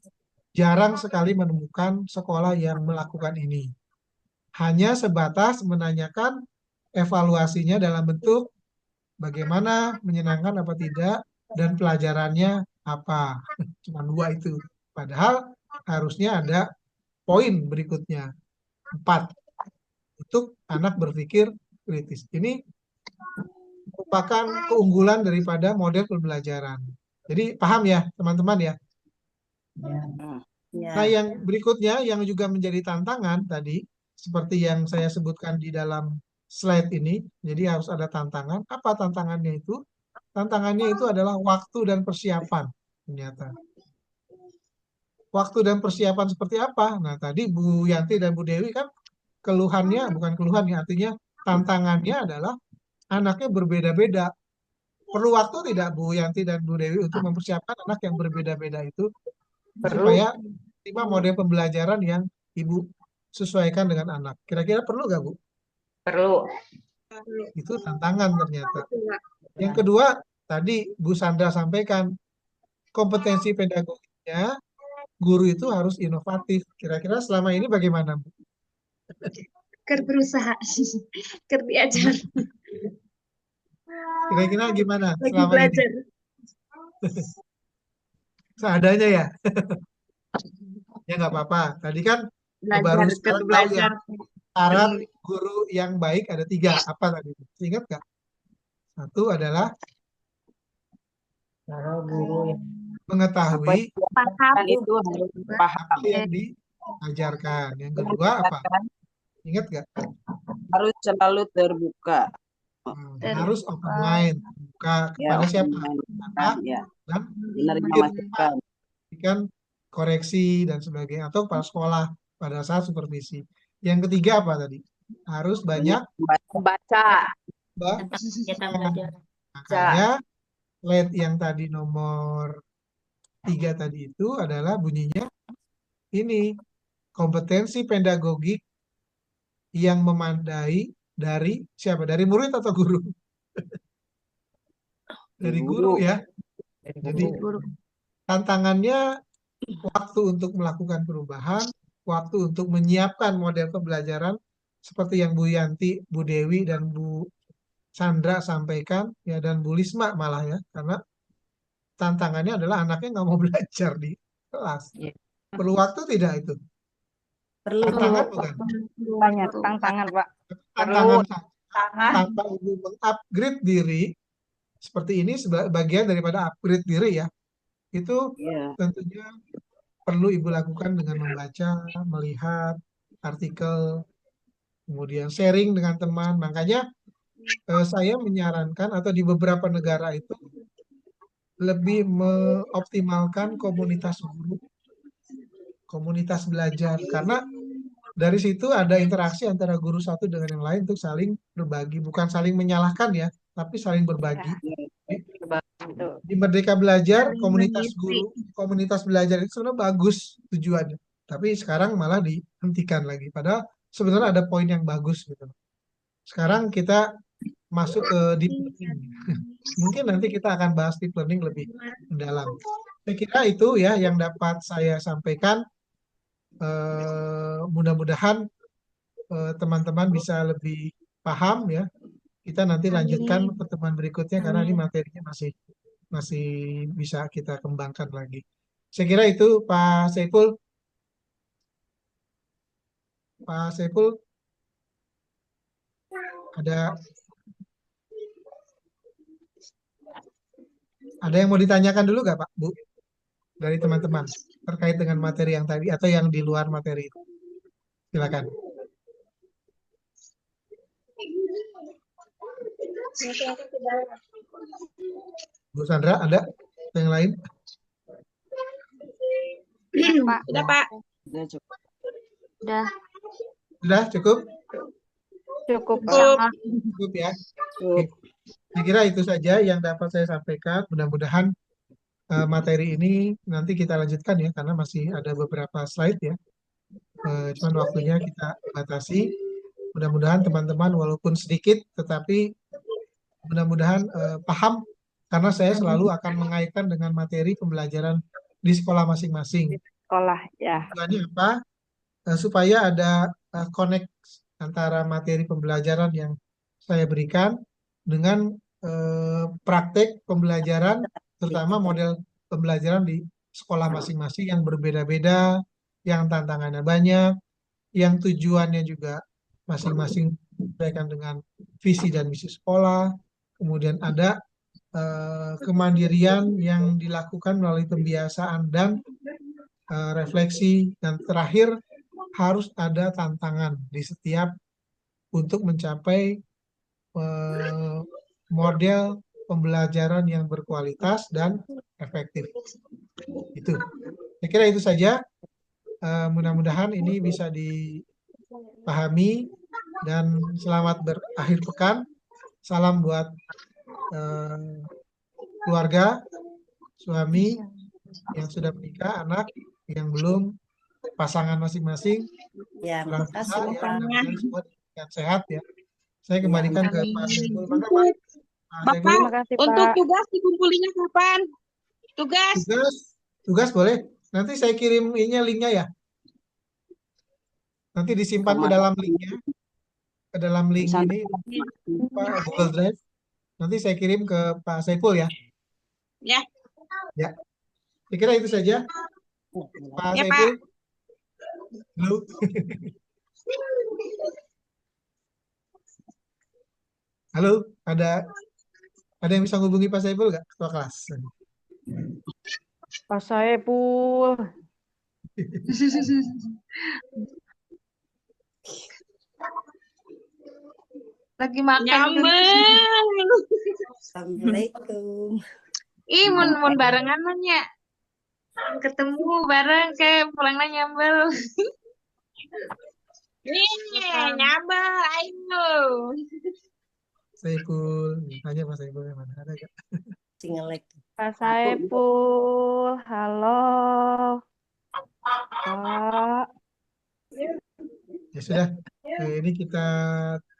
jarang sekali menemukan sekolah yang melakukan ini. Hanya sebatas menanyakan evaluasinya dalam bentuk bagaimana, menyenangkan apa tidak, dan pelajarannya apa. Cuma dua itu. Padahal harusnya ada poin berikutnya. 4. Untuk anak berpikir kritis. Ini merupakan keunggulan daripada model pembelajaran. Jadi paham ya teman-teman ya? Nah, yang berikutnya yang juga menjadi tantangan tadi, seperti yang saya sebutkan di dalam slide ini, jadi harus ada tantangan. Apa tantangannya itu? Tantangannya itu adalah waktu dan persiapan, ternyata. Waktu dan persiapan seperti apa? Nah, tadi Bu Yanti dan Bu Dewi kan keluhannya, bukan keluhan ya, artinya tantangannya adalah anaknya berbeda-beda. Perlu waktu tidak Bu Yanti dan Bu Dewi untuk mempersiapkan anak yang berbeda-beda itu supaya terima model pembelajaran yang Ibu sesuaikan dengan anak. Kira-kira perlu nggak, Bu? Perlu. Itu tantangan ternyata. Yang kedua, tadi Bu Sandra sampaikan, kompetensi pedagoginya, guru itu harus inovatif. Kira-kira selama ini bagaimana, Bu? Ker berusaha. Ker diajar. Kira-kira gimana Lagi selama ini? belajar. Seadanya ya? Ya nggak apa-apa. Tadi kan baru Belajar, sekarang tahu ya, belajar. syarat guru yang baik ada 3. Apa tadi? Ingat nggak? Satu adalah Kalau guru yang mengetahui Paham. itu harus paham, apa yang diajarkan. Yang kedua apa? Ingat nggak? harus selalu terbuka. Harus open mind, terbuka Ya, kepada siapa? kan, ya. Dan Menerima masukan. memberikan koreksi dan sebagainya, atau kepala sekolah pada saat supervisi. Yang ketiga apa tadi? Harus banyak Membaca. Tentang kegiatan belajar. Makanya slide yang tadi nomor 3 tadi itu adalah bunyinya ini, kompetensi pedagogik yang memadai dari siapa? Dari murid atau guru? Dari guru ya. Jadi tantangannya waktu untuk melakukan perubahan, waktu untuk menyiapkan model pembelajaran seperti yang Bu Yanti, Bu Dewi, dan Bu Sandra sampaikan, ya, dan Bu Lisma malah ya, karena tantangannya adalah anaknya nggak mau belajar di kelas. Perlu waktu tidak itu? Perlu. Tantangan bukan? Banyak tantangan, Pak. Tantangan tanpa ibu mengupgrade diri seperti ini bagian daripada upgrade diri ya. Itu tentunya perlu ibu lakukan dengan membaca, melihat artikel, kemudian sharing dengan teman. Makanya saya menyarankan atau di beberapa negara itu lebih mengoptimalkan komunitas guru, komunitas belajar, karena dari situ ada interaksi antara guru satu dengan yang lain untuk saling berbagi, bukan saling menyalahkan ya, tapi saling berbagi. Di Merdeka Belajar, komunitas guru, komunitas belajar itu sebenarnya bagus tujuannya, tapi sekarang malah dihentikan lagi. Padahal sebenarnya ada poin yang bagus gitu. Sekarang kita masuk ke deep learning. Mungkin nanti kita akan bahas deep learning lebih mendalam. Saya kira itu ya yang dapat saya sampaikan. Mudah-mudahan teman-teman bisa lebih paham ya. Kita nanti lanjutkan pertemuan berikutnya karena ini materinya masih bisa kita kembangkan lagi. Saya kira itu Pak Saiful. Pak Saiful, ada yang mau ditanyakan dulu nggak Pak, Bu? Dari teman-teman terkait dengan materi yang tadi atau yang di luar materi itu. Silakan. Bu Sandra, ada yang lain? Pak. Sudah, Pak. Sudah cukup. Udah. Sudah cukup? Cukup. Cukup ya. Oke. Saya kira itu saja yang dapat saya sampaikan. Mudah-mudahan materi ini nanti kita lanjutkan ya, karena masih ada beberapa slide ya. Cuman waktunya kita batasi. Mudah-mudahan teman-teman walaupun sedikit, tetapi mudah-mudahan paham, karena saya selalu akan mengaitkan dengan materi pembelajaran di sekolah masing-masing. Sekolah ya. Tujuannya apa? Supaya ada connect antara materi pembelajaran yang saya berikan dengan praktek pembelajaran, terutama model pembelajaran di sekolah masing-masing yang berbeda-beda, yang tantangannya banyak, yang tujuannya juga masing-masing berkaitan dengan visi dan misi sekolah. Kemudian ada kemandirian yang dilakukan melalui pembiasaan dan refleksi, dan terakhir harus ada tantangan di setiap untuk mencapai model pembelajaran yang berkualitas dan efektif. Itu. Saya kira itu saja. Mudah-mudahan ini bisa dipahami, dan selamat berakhir pekan. Salam buat keluarga, suami yang sudah menikah, anak yang belum, pasangan masing-masing. Ya, Alhamdulillah makasih ya, Pak. mudah-mudahan semua diberikan sehat ya. Saya Ya, kembalikan ke Pak Saiful. Maka Pak, Pak Saiful, Bapak, Terima kasih untuk Pak. tugas dikumpulinya kapan? Tugas. tugas boleh. Nanti saya kirim linknya ya. Nanti disimpan ke dalam linknya, ke dalam link ini Pak Google Drive. Nanti saya kirim ke Pak Saiful ya. Ya. Ya. Saya kira itu saja. Pak Ya, Pak. Saiful. Halo. Halo, ada yang bisa hubungi Pak Saiful nggak? Ketua kelas. Pak Saiful. Lagi makan. Nyambung. Assalamualaikum. Ih, mun barengan nanya. Ketemu bareng kayak pulangnya nyambel. Nih, nyambel, ayo. Saiful, tanya Pak Saiful yang mana ada nggak? Singelek. Pak Saiful, halo. Pak. Ya sudah, ini kita